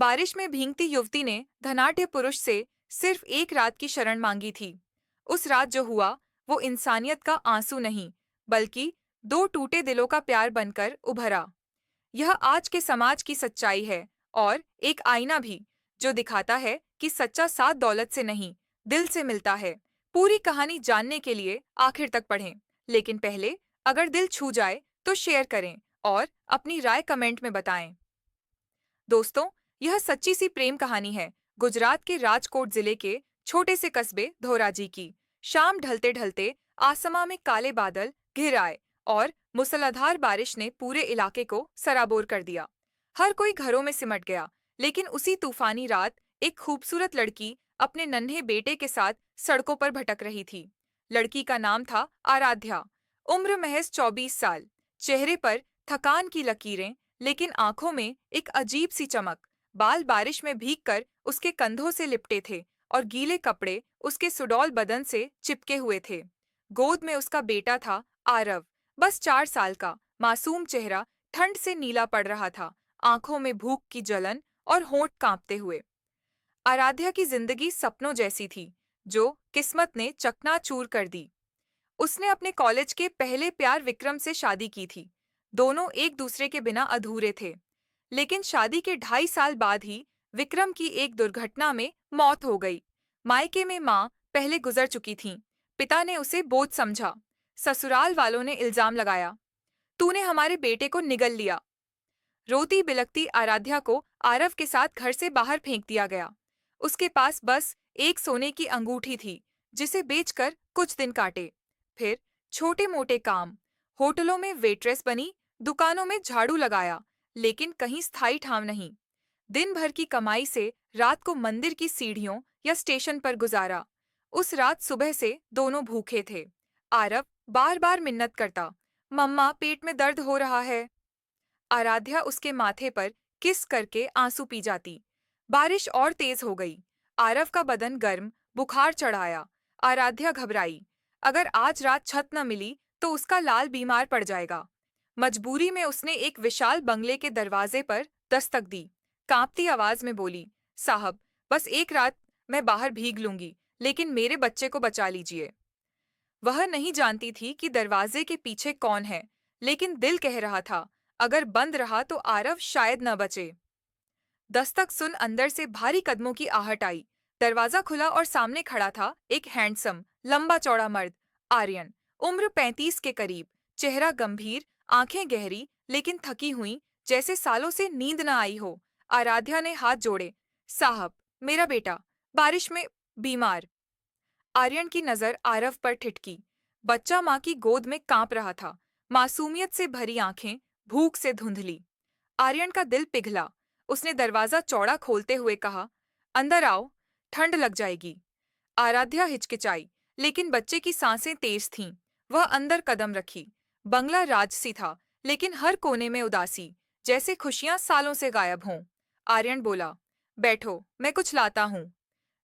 बारिश में भीगती युवती ने धनाढ्य पुरुष से सिर्फ एक रात की शरण मांगी थी। उस रात जो हुआ वो इंसानियत का आंसू नहीं, बल्कि दो टूटे दिलों का प्यार बनकर उभरा। यह आज के समाज की सच्चाई है और एक आईना भी, जो दिखाता है कि सच्चा साथ दौलत से नहीं, दिल से मिलता है। पूरी कहानी जानने के लिए आखिर तक पढ़ें, लेकिन पहले अगर दिल छू जाए तो शेयर करें और अपनी राय कमेंट में बताएं। दोस्तों, यह सच्ची सी प्रेम कहानी है गुजरात के राजकोट जिले के छोटे से कस्बे धोराजी की। शाम ढलते ढलते आसमां में काले बादल घिर आए और मूसलाधार बारिश ने पूरे इलाके को सराबोर कर दिया। हर कोई घरों में सिमट गया, लेकिन उसी तूफानी रात एक खूबसूरत लड़की अपने नन्हे बेटे के साथ सड़कों पर भटक रही थी। लड़की का नाम था आराध्या। उम्र महज 24 साल। चेहरे पर थकान की लकीरें, लेकिन आंखों में एक अजीब सी चमक। बाल बारिश में भीगकर उसके कंधों से लिपटे थे और गीले कपड़े उसके सुडौल बदन से चिपके हुए थे। गोद में उसका बेटा था, आरव, बस 4 साल का। मासूम चेहरा ठंड से नीला पड़ रहा था, आंखों में भूख की जलन और होंठ कांपते हुए। आराध्या की जिंदगी सपनों जैसी थी, जो किस्मत ने चकनाचूर कर दी। उसने अपने कॉलेज के पहले प्यार विक्रम से शादी की थी। दोनों एक दूसरे के बिना अधूरे थे। लेकिन शादी के 2.5 साल बाद ही विक्रम की एक दुर्घटना में मौत हो गई। मायके में माँ पहले गुजर चुकी थीं। पिता ने उसे बोझ समझा। ससुराल वालों ने इल्जाम लगाया, तूने हमारे बेटे को निगल लिया। रोती बिलखती आराध्या को आरव के साथ घर से बाहर फेंक दिया गया। उसके पास बस एक सोने की अंगूठी थी, जिसे बेचकर कुछ दिन काटे। फिर छोटे मोटे काम, होटलों में वेट्रेस बनी, दुकानों में झाड़ू लगाया, लेकिन कहीं स्थायी ठाव नहीं। दिन भर की कमाई से रात को मंदिर की सीढ़ियों या स्टेशन पर गुजारा। उस रात सुबह से दोनों भूखे थे। आरव बार बार मिन्नत करता, मम्मा पेट में दर्द हो रहा है। आराध्या उसके माथे पर किस करके आंसू पी जाती। बारिश और तेज हो गई। आरव का बदन गर्म, बुखार चढ़ाया। आराध्या घबराई, अगर आज रात छत न मिली तो उसका लाल बीमार पड़ जाएगा। मजबूरी में उसने एक विशाल बंगले के दरवाजे पर दस्तक दी। कांपती आवाज में बोली, साहब, बस एक रात मैं बाहर भीग लूंगी, लेकिन मेरे बच्चे को बचा लीजिए। वह नहीं जानती थी कि दरवाजे के पीछे कौन है, लेकिन दिल कह रहा था, अगर बंद रहा तो आरव शायद न बचे। दस्तक सुन अंदर से भारी कदमों की आहट आई। दरवाजा खुला और सामने खड़ा था एक हैंडसम, लंबा चौड़ा मर्द, आर्यन। उम्र 35 के करीब, चेहरा गंभीर, आंखें गहरी लेकिन थकी हुई, जैसे सालों से नींद न आई हो। आराध्या ने हाथ जोड़े, साहब, मेरा बेटा बारिश में बीमार। आर्यन की नजर आरव पर ठिठकी। बच्चा माँ की गोद में कांप रहा था, मासूमियत से भरी आंखें, भूख से धुंधली। आर्यन का दिल पिघला। उसने दरवाजा चौड़ा खोलते हुए कहा, अंदर आओ, ठंड लग जाएगी। आराध्या हिचकिचाई, लेकिन बच्चे की सांसें तेज थीं। वह अंदर कदम रखी। बंगला राजसी था, लेकिन हर कोने में उदासी, जैसे खुशियां सालों से गायब हों। आर्यन बोला, बैठो, मैं कुछ लाता हूँ।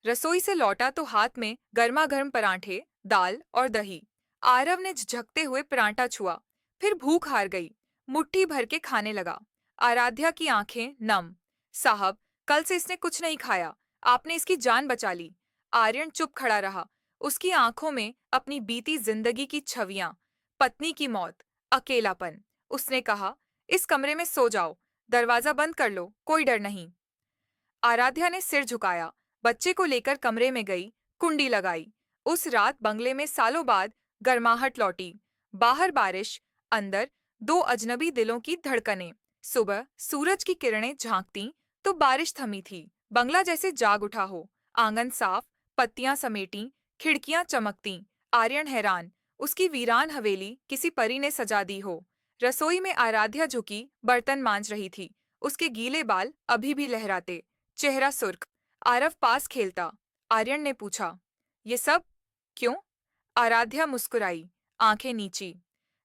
रसोई से लौटा तो हाथ में गर्मा गर्म परांठे, दाल और दही। आरव ने झिझकते हुए परांठा छुआ, फिर भूख हार गई, मुट्ठी भर के खाने लगा। आराध्या की आंखें नम। साहब, कल से इसने कुछ नहीं खाया, आपने इसकी जान बचा ली। आर्यन चुप खड़ा रहा, उसकी आंखों में अपनी बीती जिंदगी की छवियां, पत्नी की मौत, अकेलापन। उसने कहा, इस कमरे में सो जाओ, दरवाजा बंद कर लो, कोई डर नहीं। आराध्या ने सिर झुकाया, बच्चे को लेकर कमरे में गई, कुंडी लगाई। उस रात बंगले में सालों बाद गर्माहट लौटी। बाहर बारिश, अंदर दो अजनबी दिलों की धड़कनें। सुबह सूरज की किरणें झांकती तो बारिश थमी थी, बंगला जैसे जाग उठा हो। आंगन साफ, पत्तियां समेटी, खिड़कियां चमकती। आर्यन हैरान, उसकी वीरान हवेली किसी परी ने सजा दी हो। रसोई में आराध्या झुकी बर्तन मांज रही थी, उसके गीले बाल अभी भी लहराते, चेहरा सुर्ख। आरव पास खेलता। आर्यन ने पूछा, ये सब क्यों? आराध्या मुस्कुराई, आंखें नीची।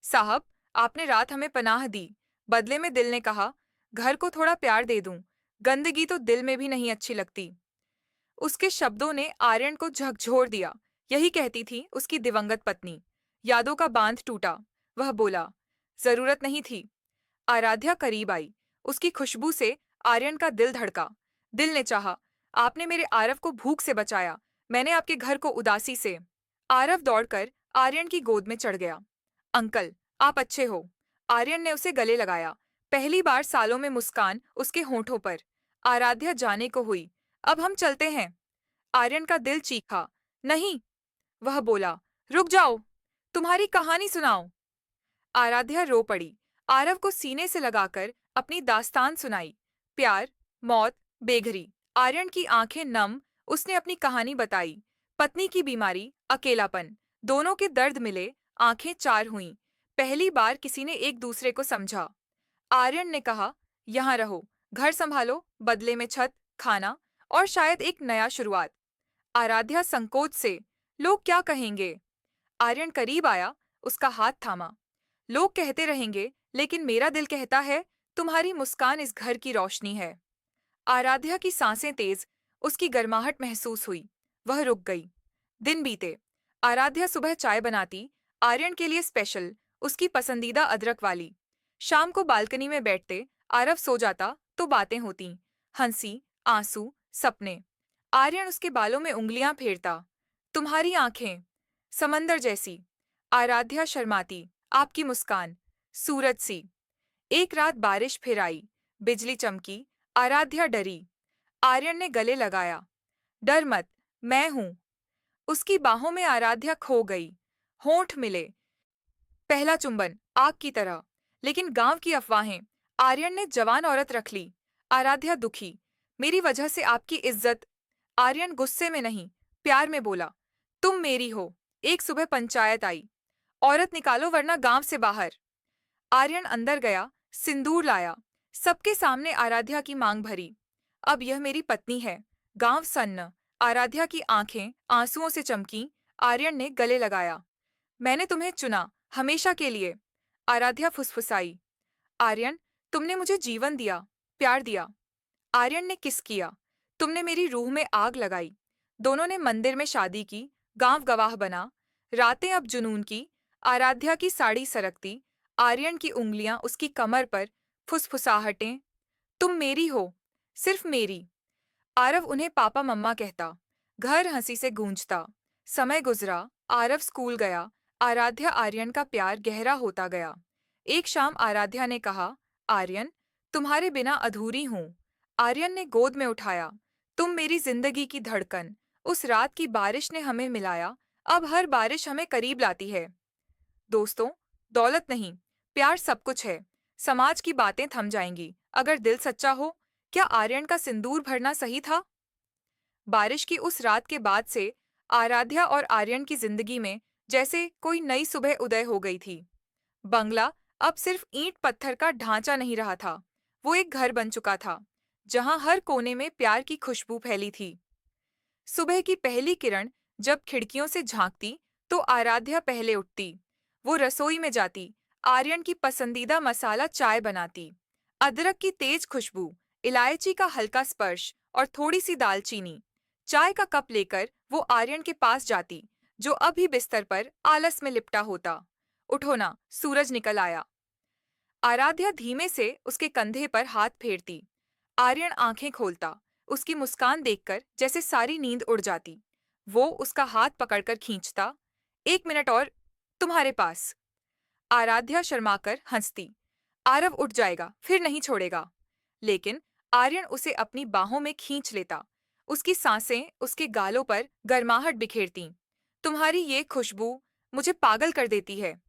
साहब, आपने रात हमें पनाह दी, बदले में दिल ने कहा, घर को थोड़ा प्यार दे दूं, गंदगी तो दिल में भी नहीं अच्छी लगती। उसके शब्दों ने आर्यन को झकझोर दिया। यही कहती थी उसकी दिवंगत पत्नी। यादों का बांध टूटा। वह बोला, जरूरत नहीं थी। आराध्या करीब आई। उसकी खुशबू से आर्यन का दिल धड़का। दिल ने चाहा, आपने मेरे आरव को भूख से बचाया, मैंने आपके घर को उदासी से। आरव दौड़कर आर्यन की गोद में चढ़ गया। अंकल, आप अच्छे हो। आर्यन ने उसे गले लगाया। पहली बार सालों में मुस्कान उसके होंठों पर। आराध्या जाने को हुई। अब हम चलते हैं। आर्यन का दिल चीखा। नहीं, वह बोला, रुक जाओ, तुम्हारी कहानी सुनाओ। आराध्या रो पड़ी। आरव को सीने से लगाकर अपनी दास्तान सुनाई। प्यार, मौत, बेघरी। आर्यन की आंखें नम, उसने अपनी कहानी बताई। पत्नी की बीमारी, अकेलापन, दोनों के दर्द मिले, आंखें चार हुईं। पहली बार किसी ने एक दूसरे को समझा। आर्यन ने कहा, यहाँ रहो, घर संभालो, बदले में छत, खाना और शायद एक नया शुरुआत। आराध्या संकोच से, लोग क्या कहेंगे? आर्यन करीब आया, उसका हाथ थामा। लोग कहते रहेंगे, लेकिन मेरा दिल कहता है, तुम्हारी मुस्कान इस घर की रोशनी है। आराध्या की सांसें तेज, उसकी गर्माहट महसूस हुई। वह रुक गई। दिन बीते। आराध्या सुबह चाय बनाती, आर्यन के लिए स्पेशल, उसकी पसंदीदा अदरक वाली। शाम को बालकनी में बैठते, आरव सो जाता तो बातें होती। हंसी, आंसू, सपने। आर्यन उसके बालों में उंगलियां फेरता। तुम्हारी आंखें समंदर जैसी। आराध्या शर्माती। आपकी मुस्कान सूरज सी। एक रात बारिश फिर आई। बिजली चमकी। आराध्या डरी। आर्यन ने गले लगाया। डर मत, मैं हूं। उसकी बाहों में आराध्या खो गई। होंठ मिले। पहला चुंबन, आग की तरह। लेकिन गांव की अफवाहें। आर्यन ने जवान औरत रख ली। आराध्या दुखी। मेरी वजह से आपकी इज्जत। आर्यन गुस्से में नहीं, प्यार में बोला, तुम मेरी हो। एक सुबह पंचायत आई। औरत निकालो वरना गांव से बाहर। आर्यन अंदर गया, सिंदूर लाया। सबके सामने आराध्या की मांग भरी। अब यह मेरी पत्नी है। गांव सन्न। आराध्या की आंखें आंसुओं से चमकीं। आर्यन ने गले लगाया। मैंने तुम्हें चुना, हमेशा के लिए। आराध्या फुसफुसाई। आर्यन, तुमने मुझे जीवन दिया, प्यार दिया। आर्यन ने किस किया। तुमने मेरी रूह में आग लगाई। दोनों ने मंदिर में शादी की। गांव गवाह बना। रातें अब जुनून की। आराध्या की साड़ी सरकती। आर्यन की उंगलियां उसकी कमर पर। फुसफुसाहटें। तुम मेरी हो, सिर्फ मेरी। आरव उन्हें पापा मम्मा कहता। घर हंसी से गूंजता। समय गुजरा। आरव स्कूल गया। आराध्या आर्यन का प्यार गहरा होता गया। एक शाम आराध्या ने कहा, आर्यन, तुम्हारे बिना अधूरी हूं। आर्यन ने गोद में उठाया। तुम मेरी जिंदगी की धड़कन। उस रात की बारिश ने हमें मिलाया। अब हर बारिश हमें करीब लाती है। दोस्तों, दौलत नहीं, प्यार सब कुछ है। समाज की बातें थम जाएंगी अगर दिल सच्चा हो। क्या आर्यन का सिंदूर भरना सही था? बारिश की उस रात के बाद से आराध्या और आर्यन की जिंदगी में जैसे कोई नई सुबह उदय हो गई थी। बंगला अब सिर्फ ईंट पत्थर का ढांचा नहीं रहा था, वो एक घर बन चुका था, जहां हर कोने में प्यार की खुशबू फैली थी। सुबह की पहली किरण जब खिड़कियों से झांकती, तो आराध्या पहले उठती। वो रसोई में जाती, आर्यन की पसंदीदा मसाला चाय बनाती। अदरक की तेज खुशबू, इलायची का हल्का स्पर्श और थोड़ी सी दालचीनी। चाय का कप लेकर वो आर्यन के पास जाती, जो अभी बिस्तर पर आलस में लिपटा होता। उठो ना, सूरज निकल आया। आराध्या धीमे से उसके कंधे पर हाथ फेरती। आर्यन आंखें खोलता, उसकी मुस्कान देखकर जैसे सारी नींद उड़ जाती। वो उसका हाथ पकड़कर खींचता। 1 मिनट और, तुम्हारे पास। आराध्या शर्माकर हंसती। आरव उठ जाएगा, फिर नहीं छोड़ेगा। लेकिन आर्यन उसे अपनी बाहों में खींच लेता। उसकी सांसें उसके गालों पर गर्माहट बिखेरती। तुम्हारी ये खुशबू मुझे पागल कर देती है।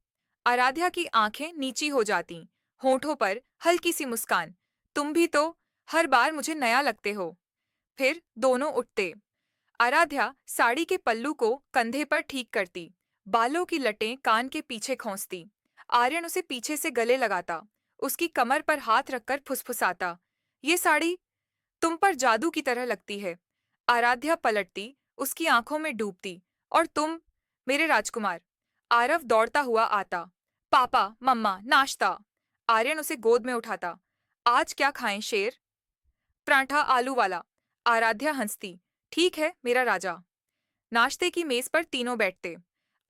आराध्या की आंखें नीची हो जातीं, होठों पर हल्की सी मुस्कान। तुम भी तो हर बार मुझे नया लगते हो। फिर दोनों उठते। आराध्या साड़ी के पल्लू को कंधे पर ठीक करती, बालों की लटें कान के पीछे खोंसती। आर्यन उसे पीछे से गले लगाता, उसकी कमर पर हाथ रखकर फुसफुसाता, ये साड़ी तुम पर जादू की तरह लगती है। आराध्या पलटती, उसकी आंखों में डूबती। और तुम, मेरे राजकुमार। आरव दौड़ता हुआ आता। पापा, मम्मा, नाश्ता। आर्यन उसे गोद में उठाता। आज क्या खाएं शेर? पराठा आलू वाला। आराध्या हंसती। ठीक है मेरा राजा। नाश्ते की मेज पर तीनों बैठते।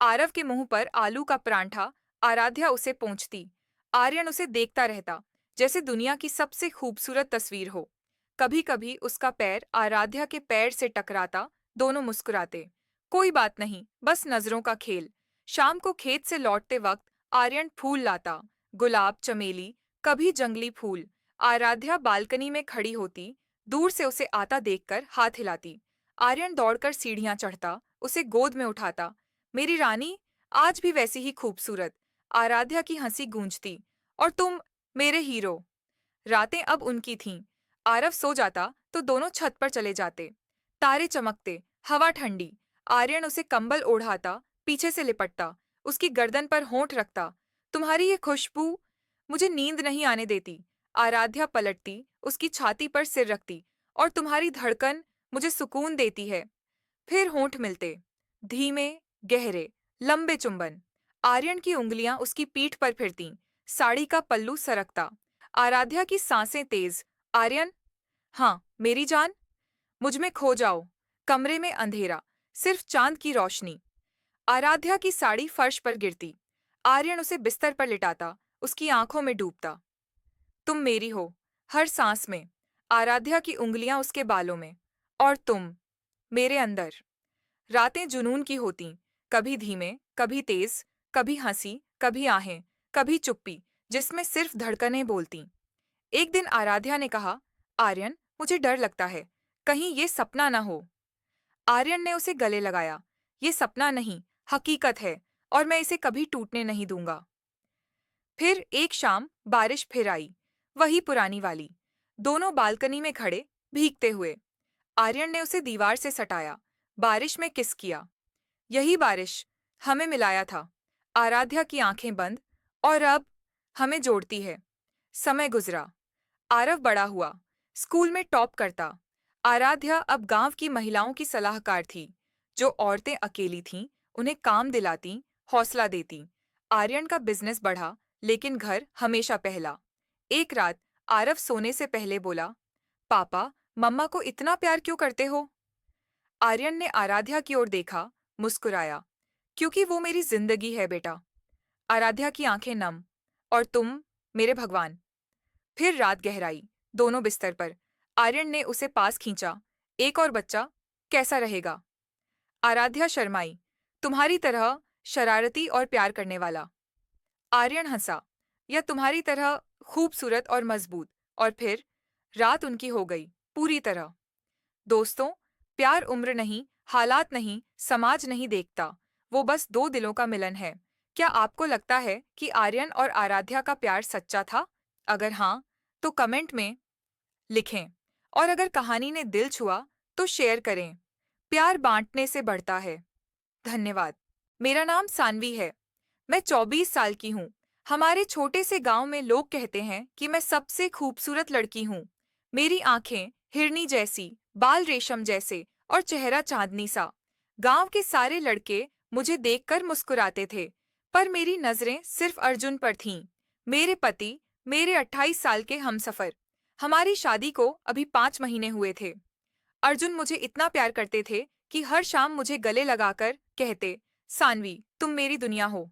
आरव के मुंह पर आलू का परांठा। आराध्या उसे पोंछती। आर्यन उसे देखता रहता, जैसे दुनिया की सबसे खूबसूरत तस्वीर हो। कभी कभी उसका पैर आराध्या के पैर से टकराता, दोनों मुस्कुराते। कोई बात नहीं, बस नजरों का खेल। शाम को खेत से लौटते वक्त आर्यन फूल लाता, गुलाब, चमेली, कभी जंगली फूल। आराध्या बालकनी में खड़ी होती, दूर से उसे आता देखकर हाथ हिलाती। आर्यन दौड़कर सीढ़ियां चढ़ता, उसे गोद में उठाता। मेरी रानी, आज भी वैसी ही खूबसूरत। आराध्या की हंसी गूंजती। और तुम, मेरे हीरो। रातें अब उनकी थीं। आरव सो जाता तो दोनों छत पर चले जाते। तारे चमकते, हवा ठंडी। आर्यन उसे कंबल ओढ़ाता, पीछे से लिपटता, उसकी गर्दन पर होंठ रखता। तुम्हारी ये खुशबू मुझे नींद नहीं आने देती। आराध्या पलटती, उसकी छाती पर सिर रखती। और तुम्हारी धड़कन मुझे सुकून देती है। फिर होंठ मिलते, धीमे, गहरे, लंबे चुंबन। आर्यन की उंगलियां उसकी पीठ पर फिरतीं, साड़ी का पल्लू सरकता। आराध्या की सांसें तेज। आर्यन, हाँ मेरी जान, मुझ में खो जाओ। कमरे में अंधेरा, सिर्फ चांद की रोशनी। आराध्या की साड़ी फर्श पर गिरती। आर्यन उसे बिस्तर पर लिटाता, उसकी आंखों में डूबता। तुम मेरी हो, हर सांस में। आराध्या की उंगलियां उसके बालों में। और तुम, मेरे अंदर। रातें जुनून की होतीं, कभी धीमे, कभी तेज, कभी हंसी, कभी आहें, कभी चुप्पी, जिसमें सिर्फ धड़कनें बोलतीं। एक दिन आराध्या ने कहा, आर्यन, मुझे डर लगता है, कहीं ये सपना ना हो। आर्यन ने उसे गले लगाया। ये सपना नहीं, हकीकत है, और मैं इसे कभी टूटने नहीं दूंगा। फिर एक शाम बारिश फिर आई, वही पुरानी वाली। दोनों बालकनी में खड़े, भीगते हुए। आर्यन ने उसे दीवार से सटाया, बारिश में किस किया। यही बारिश हमें मिलाया था। आराध्या की आंखें बंद। और अब हमें जोड़ती है। समय गुजरा। आरव बड़ा हुआ, स्कूल में टॉप करता। आराध्या अब गांव की महिलाओं की सलाहकार थी। जो औरतें अकेली थीं, उन्हें काम दिलाती, हौसला देती। आर्यन का बिजनेस बढ़ा, लेकिन घर हमेशा पहला। एक रात आरव सोने से पहले बोला, पापा, मम्मा को इतना प्यार क्यों करते हो? आर्यन ने आराध्या की ओर देखा, मुस्कुराया। क्योंकि वो मेरी जिंदगी है बेटा। आराध्या की आंखें नम। और तुम, मेरे भगवान। फिर रात गहराई, दोनों बिस्तर पर। आर्यन ने उसे पास खींचा। एक और बच्चा, कैसा रहेगा? आराध्या शर्माई। तुम्हारी तरह शरारती और प्यार करने वाला। आर्यन हंसा। या तुम्हारी तरह खूबसूरत और मजबूत। और फिर रात उनकी हो गई, पूरी तरह। दोस्तों, प्यार उम्र नहीं, हालात नहीं, समाज नहीं देखता। वो बस दो दिलों का मिलन है। क्या आपको लगता है कि आर्यन और आराध्या का प्यार सच्चा था? अगर हाँ, तो कमेंट में लिखें। और अगर कहानी ने दिल छुआ, तो शेयर करें। प्यार बांटने से बढ़ता है। धन्यवाद। मेरा नाम सानवी है। मैं 24 साल की हूँ। हमारे छोटे से गांव में लोग कहते हैं कि मैं सबसे खूबसूरत लड़की हूँ। मेरी आंखें हिरनी जैसी, बाल रेशम जैसे, और चेहरा चांदनी सा। गांव के सारे लड़के मुझे देखकर मुस्कुराते थे, पर मेरी नजरें सिर्फ अर्जुन पर थीं। मेरे पति, मेरे 28 साल के हमसफर। हमारी शादी को अभी 5 महीने हुए थे। अर्जुन मुझे इतना प्यार करते थे कि हर शाम मुझे गले लगाकर कहते, सानवी, तुम मेरी दुनिया हो।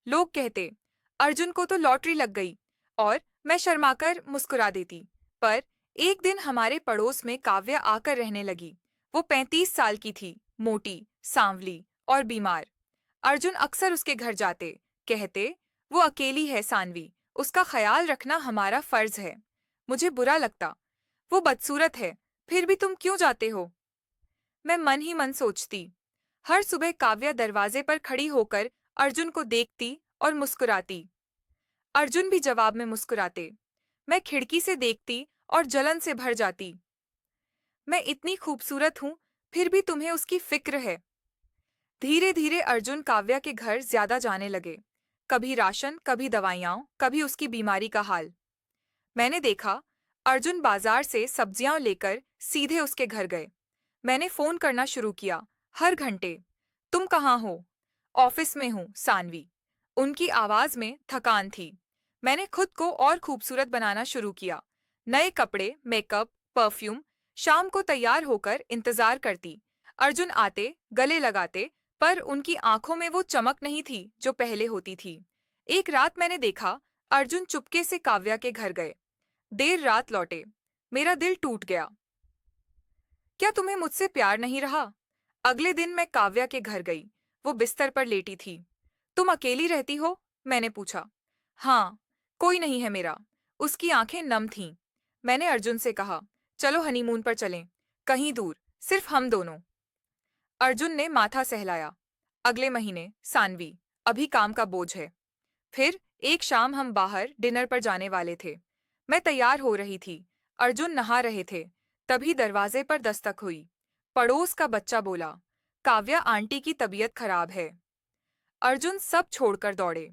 लोग कहते, अर्जुन को तो लॉटरी लग गई। और मैं शर्माकर मुस्कुरा देती। पर एक दिन हमारे पड़ोस में काव्या आकर रहने लगी। वो 35 साल की थी, मोटी, सांवली और बीमार। अर्जुन अक्सर उसके घर जाते, कहते, वो अकेली है सानवी, उसका ख्याल रखना हमारा फर्ज है। मुझे बुरा लगता, वो बदसूरत है, फिर भी तुम क्यों जाते हो? मैं मन ही मन सोचती। हर सुबह काव्या दरवाजे पर खड़ी होकर अर्जुन को देखती और मुस्कुराती। अर्जुन भी जवाब में मुस्कुराते। मैं खिड़की से देखती और जलन से भर जाती। मैं इतनी खूबसूरत हूँ, फिर भी तुम्हें उसकी फिक्र है। धीरे धीरे अर्जुन काव्या के घर ज्यादा जाने लगे। कभी राशन, कभी दवाइयाँ, कभी उसकी बीमारी का हाल। मैंने देखा, अर्जुन बाजार से सब्जियां लेकर सीधे उसके घर गए। मैंने फोन करना शुरू किया, हर घंटे। तुम कहाँ हो? ऑफिस में हूँ, सानवी। उनकी आवाज में थकान थी। मैंने खुद को और खूबसूरत बनाना शुरू किया। नए कपड़े, मेकअप, परफ्यूम। शाम को तैयार होकर इंतजार करती। अर्जुन आते, गले लगाते, पर उनकी आंखों में वो चमक नहीं थी जो पहले होती थी। एक रात मैंने देखा, अर्जुन चुपके से काव्या के घर गए। देर रात लौटे। मेरा दिल टूट गया। क्या तुम्हें मुझसे प्यार नहीं रहा? अगले दिन मैं काव्या के घर गई। वो बिस्तर पर लेटी थी। तुम अकेली रहती हो? मैंने पूछा। हाँ, कोई नहीं है मेरा। उसकी आंखें नम थीं। मैंने अर्जुन से कहा, चलो हनीमून पर चलें, कहीं दूर, सिर्फ हम दोनों। अर्जुन ने माथा सहलाया। अगले महीने, सानवी, अभी काम का बोझ है। फिर एक शाम हम बाहर डिनर पर जाने वाले थे। मैं तैयार हो रही थी। अर्जुन नहा रहे थे। तभी दरवाजे पर दस्तक हुई। पड़ोस का बच्चा बोला, काव्या आंटी की तबीयत खराब है। अर्जुन सब छोड़कर दौड़े।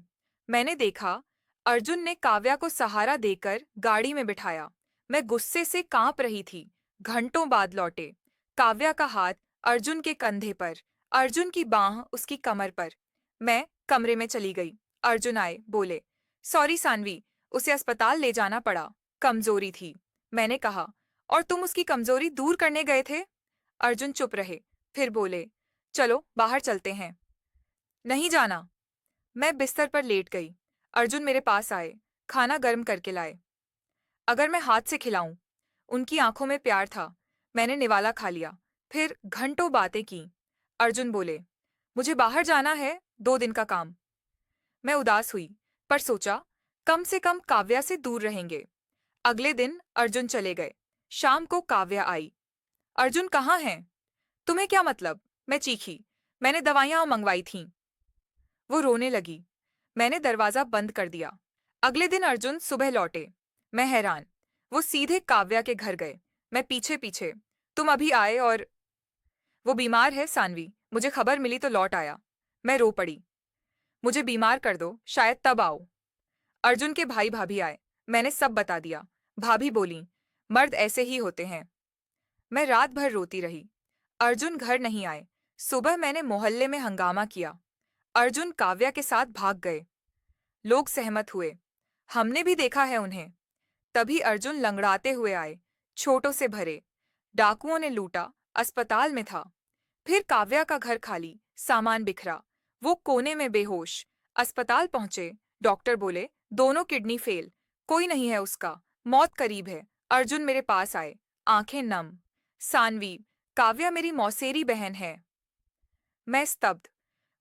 मैंने देखा, अर्जुन ने काव्या को सहारा देकर गाड़ी में बिठाया। मैं गुस्से से कांप रही थी। घंटों बाद लौटे। काव्या का हाथ अर्जुन के कंधे पर, अर्जुन की बांह उसकी कमर पर। मैं कमरे में चली गई। अर्जुन आए, बोले, सॉरी सानवी, उसे अस्पताल ले जाना पड़ा, कमजोरी थी। मैंने कहा, और तुम उसकी कमजोरी दूर करने गए थे? अर्जुन चुप रहे, फिर बोले, चलो बाहर चलते हैं। नहीं जाना। मैं बिस्तर पर लेट गई। अर्जुन मेरे पास आए, खाना गर्म करके लाए। अगर मैं हाथ से खिलाऊं? उनकी आंखों में प्यार था। मैंने निवाला खा लिया। फिर घंटों बातें की। अर्जुन बोले, मुझे बाहर जाना है, 2 दिन का काम। मैं उदास हुई, पर सोचा, कम से कम काव्या से दूर रहेंगे। अगले दिन अर्जुन चले गए। शाम को काव्या आई। अर्जुन कहाँ हैं? तुम्हें क्या मतलब? मैं चीखी। मैंने दवाइयां मंगवाई थीं। वो रोने लगी। मैंने दरवाजा बंद कर दिया। अगले दिन अर्जुन सुबह लौटे। मैं हैरान। वो सीधे काव्या के घर गए। मैं पीछे पीछे। तुम अभी आए और... वो बीमार है सानवी, मुझे खबर मिली तो लौट आया। मैं रो पड़ी। मुझे बीमार कर दो, शायद तब आओ। अर्जुन के भाई भाभी आए। मैंने सब बता दिया। भाभी बोली, मर्द ऐसे ही होते हैं। मैं रात भर रोती रही। अर्जुन घर नहीं आए। सुबह मैंने मोहल्ले में हंगामा किया। अर्जुन काव्या के साथ भाग गए। लोग सहमत हुए। हमने भी देखा है उन्हें। तभी अर्जुन लंगड़ाते हुए आए, छोटों से भरे। डाकुओं ने लूटा, अस्पताल में था। फिर काव्या का घर खाली, सामान बिखरा। वो कोने में बेहोश। अस्पताल पहुंचे। डॉक्टर बोले, दोनों किडनी फेल, कोई नहीं है उसका, मौत करीब है। अर्जुन मेरे पास आए, आंखें नम। सानवी, काव्या मेरी मौसेरी बहन है। मैं स्तब्ध।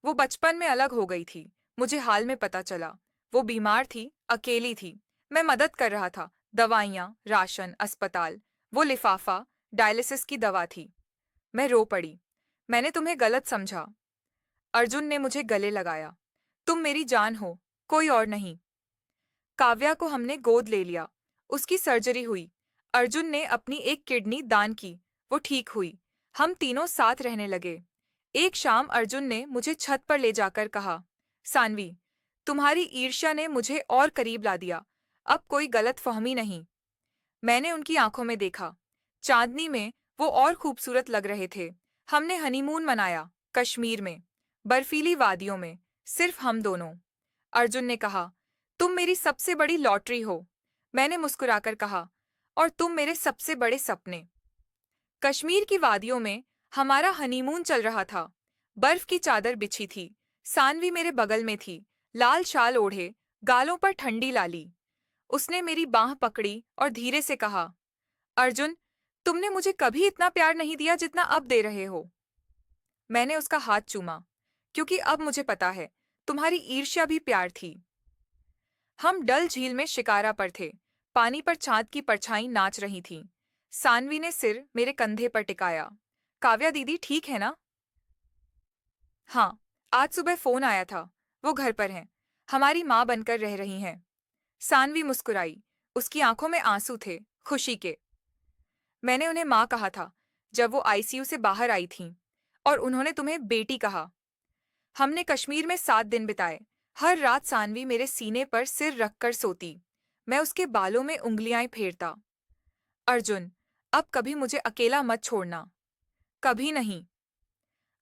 वो बचपन में अलग हो गई थी। मुझे हाल में पता चला। वो बीमार थी, अकेली थी। मैं मदद कर रहा था, दवाइयाँ, राशन, अस्पताल। वो लिफाफा, डायलिसिस की दवा थी। मैं रो पड़ी। मैंने तुम्हें गलत समझा। अर्जुन ने मुझे गले लगाया। तुम मेरी जान हो, कोई और नहीं। काव्या को हमने गोद ले लिया। उसकी सर्जरी हुई। अर्जुन ने अपनी एक किडनी दान की। वो ठीक हुई। हम तीनों साथ रहने लगे। एक शाम अर्जुन ने मुझे छत पर ले जाकर कहा, सानवी, तुम्हारी ईर्ष्या ने मुझे और करीब ला दिया। अब कोई गलतफहमी नहीं। मैंने उनकी आंखों में देखा। चांदनी में वो और खूबसूरत लग रहे थे। हमने हनीमून मनाया, कश्मीर में, बर्फीली वादियों में, सिर्फ हम दोनों। अर्जुन ने कहा, तुम मेरी सबसे बड़ी लॉटरी हो। मैंने मुस्कुराकर कहा, और तुम मेरे सबसे बड़े सपने। कश्मीर की वादियों में हमारा हनीमून चल रहा था। बर्फ की चादर बिछी थी। सानवी मेरे बगल में थी, लाल शाल ओढ़े, गालों पर ठंडी लाली। उसने मेरी बांह पकड़ी और धीरे से कहा, अर्जुन, तुमने मुझे कभी इतना प्यार नहीं दिया जितना अब दे रहे हो। मैंने उसका हाथ चूमा, क्योंकि अब मुझे पता है, तुम्हारी ईर्ष्या भी प्यार थी। हम डल झील में शिकारा पर थे। पानी पर चांद की परछाई नाच रही थी। सानवी ने सिर मेरे कंधे पर टिकाया। काव्या दीदी ठीक है ना? हाँ, आज सुबह फोन आया था। वो घर पर हैं। हमारी माँ बनकर रह रही हैं। सानवी मुस्कुराई। उसकी आंखों में आंसू थे, खुशी के। मैंने उन्हें माँ कहा था, जब वो आईसीयू से बाहर आई थीं, और उन्होंने तुम्हें बेटी कहा। हमने कश्मीर में 7 दिन बिताए। हर रात सानवी मेरे सीने पर सिर रखकर सोती। मैं उसके बालों में उंगलियां फेरता। अर्जुन, अब कभी मुझे अकेला मत छोड़ना। कभी नहीं।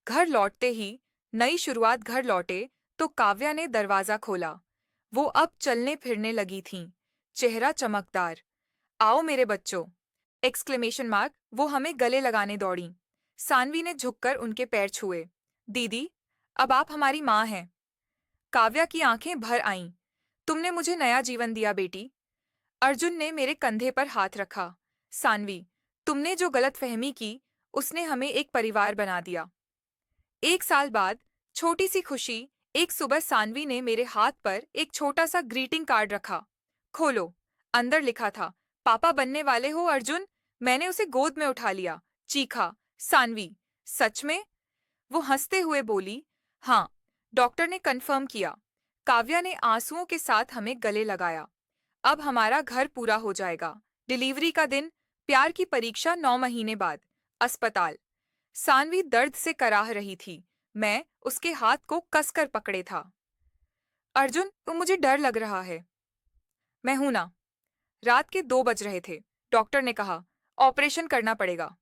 घर लौटते ही, नई शुरुआत घर लौटे, तो काव्या ने दरवाजा खोला। वो अब चलने फिरने लगी थीं, चेहरा चमकदार। आओ मेरे बच्चों! Exclamation mark. वो हमें गले लगाने दौड़ी। सानवी ने झुककर उनके पैर छुए। दीदी, अब आप हमारी माँ हैं। काव्या की आंखें भर आईं। तुमने मुझे नया जीवन दिया बेटी। अर्जुन ने मेरे कंधे पर हाथ रखा। सानवी, तुमने जो गलतफहमी की, उसने हमें एक परिवार बना दिया। 1 साल बाद, छोटी सी खुशी, एक सुबह सानवी ने मेरे हाथ पर एक छोटा सा ग्रीटिंग कार्ड रखा। खोलो। अंदर लिखा था, पापा बनने वाले हो अर्जुन। मैंने उसे गोद में उठा लिया, चीखा, सानवी, सच में? वो हंसते हुए बोली, हाँ। डॉक्टर ने कंफर्म किया। काव्या ने आंसुओं के साथ हमें गले लगाया। अब हमारा घर पूरा हो जाएगा। डिलीवरी का दिन, प्यार की परीक्षा 9 महीने बाद, अस्पताल। सानवी दर्द से कराह रही थी। मैं उसके हाथ को कसकर पकड़े था। अर्जुन, तुम, मुझे डर लग रहा है। मैं हूं ना। रात के 2 बज रहे थे। डॉक्टर ने कहा, ऑपरेशन करना पड़ेगा।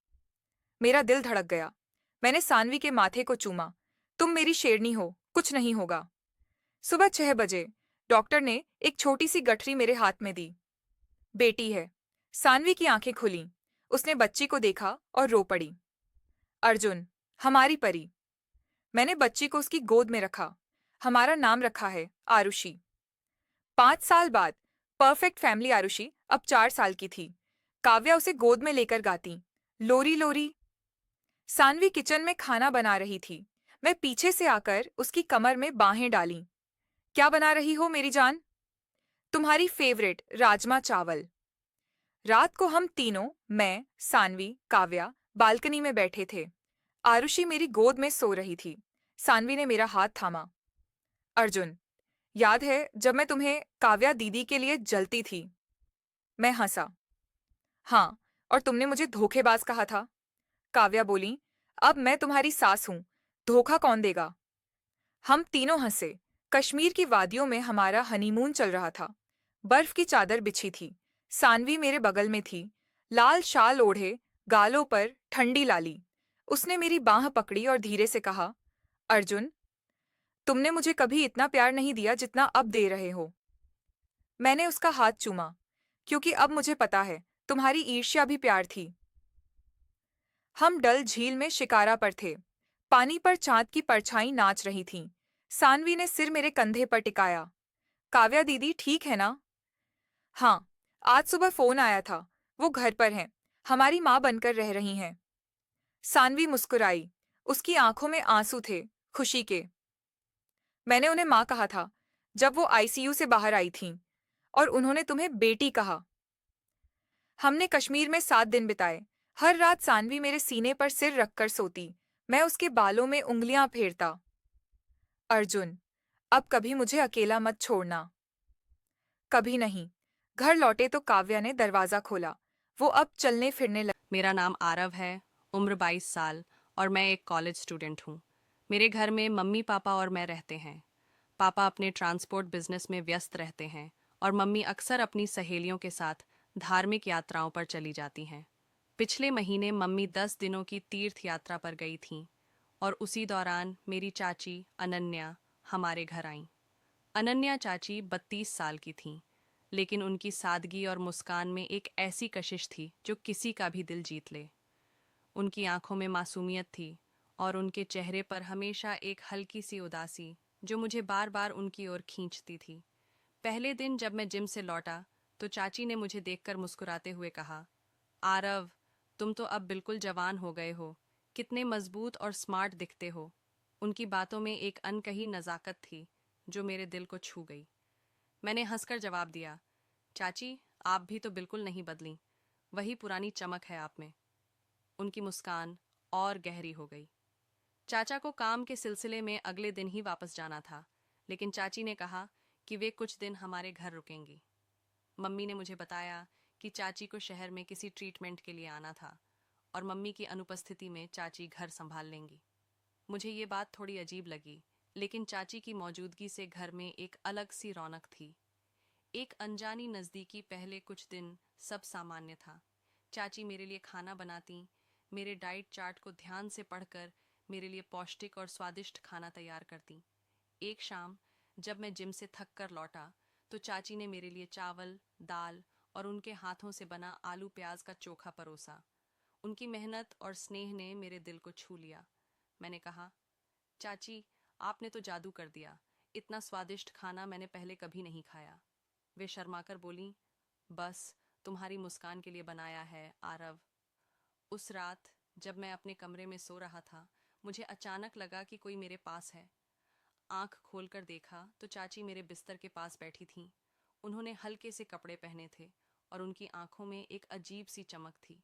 मेरा दिल धड़क गया। मैंने सानवी के माथे को चूमा। तुम मेरी शेरनी हो, कुछ नहीं होगा। सुबह 6 बजे, डॉक्टर ने एक छोटी सी गठरी मेरे हाथ में दी। बेटी है। सानवी की आंखें खुलीं। उसने बच्ची को देखा और रो पड़ी। अर्जुन, हमारी परी। मैंने बच्ची को उसकी गोद में रखा। हमारा नाम रखा है आरुषि। 5 साल बाद, परफेक्ट फैमिली आरुषि अब 4 साल की थी। काव्या उसे गोद में लेकर गाती, लोरी लोरी। सानवी किचन में खाना बना रही थी। मैं पीछे से आकर उसकी कमर में बाहें डाली। क्या बना रही हो मेरी जान? तुम्हारी फेवरेट राजमा चावल। रात को हम तीनों, मैं, सानवी, काव्या, बालकनी में बैठे थे। आरुषि मेरी गोद में सो रही थी। सानवी ने मेरा हाथ थामा। अर्जुन, याद है जब मैं तुम्हें काव्या दीदी के लिए जलती थी? मैं हंसा। हाँ, और तुमने मुझे धोखेबाज कहा था। काव्या बोली, अब मैं तुम्हारी सास हूं, धोखा कौन देगा? हम तीनों हंसे। कश्मीर की वादियों में हमारा हनीमून चल रहा था। बर्फ की चादर बिछी थी। सानवी मेरे बगल में थी, लाल शाल ओढ़े, गालों पर ठंडी लाली। उसने मेरी बांह पकड़ी और धीरे से कहा, अर्जुन, तुमने मुझे कभी इतना प्यार नहीं दिया जितना अब दे रहे हो। मैंने उसका हाथ चूमा, क्योंकि अब मुझे पता है, तुम्हारी ईर्ष्या भी प्यार थी। हम डल झील में शिकारा पर थे। पानी पर चांद की परछाई नाच रही थी। सानवी ने सिर मेरे कंधे पर टिकाया। काव्या दीदी ठीक है ना? हाँ, आज सुबह फोन आया था। वो घर पर हैं, हमारी माँ बनकर रह रही हैं। सानवी मुस्कुराई। उसकी आंखों में आंसू थे, खुशी के। मैंने उन्हें माँ कहा था, जब वो आईसीयू से बाहर आई थीं, और उन्होंने तुम्हें बेटी कहा। हमने कश्मीर में 7 दिन बिताए। हर रात सानवी मेरे सीने पर सिर रखकर सोती। मैं उसके बालों में उंगलियां फेरता। अर्जुन, अब कभी मुझे अकेला मत छोड़ना। कभी नहीं। घर लौटे तो काव्या ने दरवाजा खोला। वो अब चलने फिरने लगी। मेरा नाम आरव है, उम्र 22 साल और मैं एक कॉलेज स्टूडेंट हूँ। मेरे घर में मम्मी पापा और मैं रहते हैं। पापा अपने ट्रांसपोर्ट बिजनेस में व्यस्त रहते हैं और मम्मी अक्सर अपनी सहेलियों के साथ धार्मिक यात्राओं पर चली जाती हैं। पिछले महीने मम्मी 10 दिनों की तीर्थ यात्रा पर गई थीं और उसी दौरान मेरी चाची अनन्या हमारे घर आईं। अनन्या चाची 32 साल की थीं, लेकिन उनकी सादगी और मुस्कान में एक ऐसी कशिश थी जो किसी का भी दिल जीत ले। उनकी आंखों में मासूमियत थी और उनके चेहरे पर हमेशा एक हल्की सी उदासी जो मुझे बार बार उनकी ओर खींचती थी। पहले दिन जब मैं जिम से लौटा तो चाची ने मुझे देखकर मुस्कुराते हुए कहा, आरव, तुम तो अब बिल्कुल जवान हो गए हो, कितने मजबूत और स्मार्ट दिखते हो। उनकी बातों में एक अनकही नज़ाकत थी जो मेरे दिल को छू गई। मैंने हंसकर जवाब दिया, चाची, आप भी तो बिल्कुल नहीं बदली, वही पुरानी चमक है आप में। उनकी मुस्कान और गहरी हो गई। चाचा को काम के सिलसिले में अगले दिन ही वापस जाना था, लेकिन चाची ने कहा कि वे कुछ दिन हमारे घर रुकेंगी। मम्मी ने मुझे बताया कि चाची को शहर में किसी ट्रीटमेंट के लिए आना था और मम्मी की अनुपस्थिति में चाची घर संभाल लेंगी। मुझे ये बात थोड़ी अजीब लगी, लेकिन चाची की मौजूदगी से घर में एक अलग सी रौनक थी। एक अनजानी नज़दीकी। पहले कुछ दिन सब सामान्य था। चाची मेरे लिए खाना बनाती, मेरे डाइट चार्ट को ध्यान से पढ़कर मेरे लिए पौष्टिक और स्वादिष्ट खाना तैयार करती। एक शाम जब मैं जिम से थक कर लौटा तो चाची ने मेरे लिए चावल, दाल और उनके हाथों से बना आलू प्याज का चोखा परोसा। उनकी मेहनत और स्नेह ने मेरे दिल को छू लिया। मैंने कहा, चाची, आपने तो जादू कर दिया, इतना स्वादिष्ट खाना मैंने पहले कभी नहीं खाया। वे शर्माकर बोलीं, बस तुम्हारी मुस्कान के लिए बनाया है, आरव। उस रात जब मैं अपने कमरे में सो रहा था, मुझे अचानक लगा कि कोई मेरे पास है। आंख खोलकर देखा तो चाची मेरे बिस्तर के पास बैठी थीं। उन्होंने हल्के से कपड़े पहने थे और उनकी आंखों में एक अजीब सी चमक थी।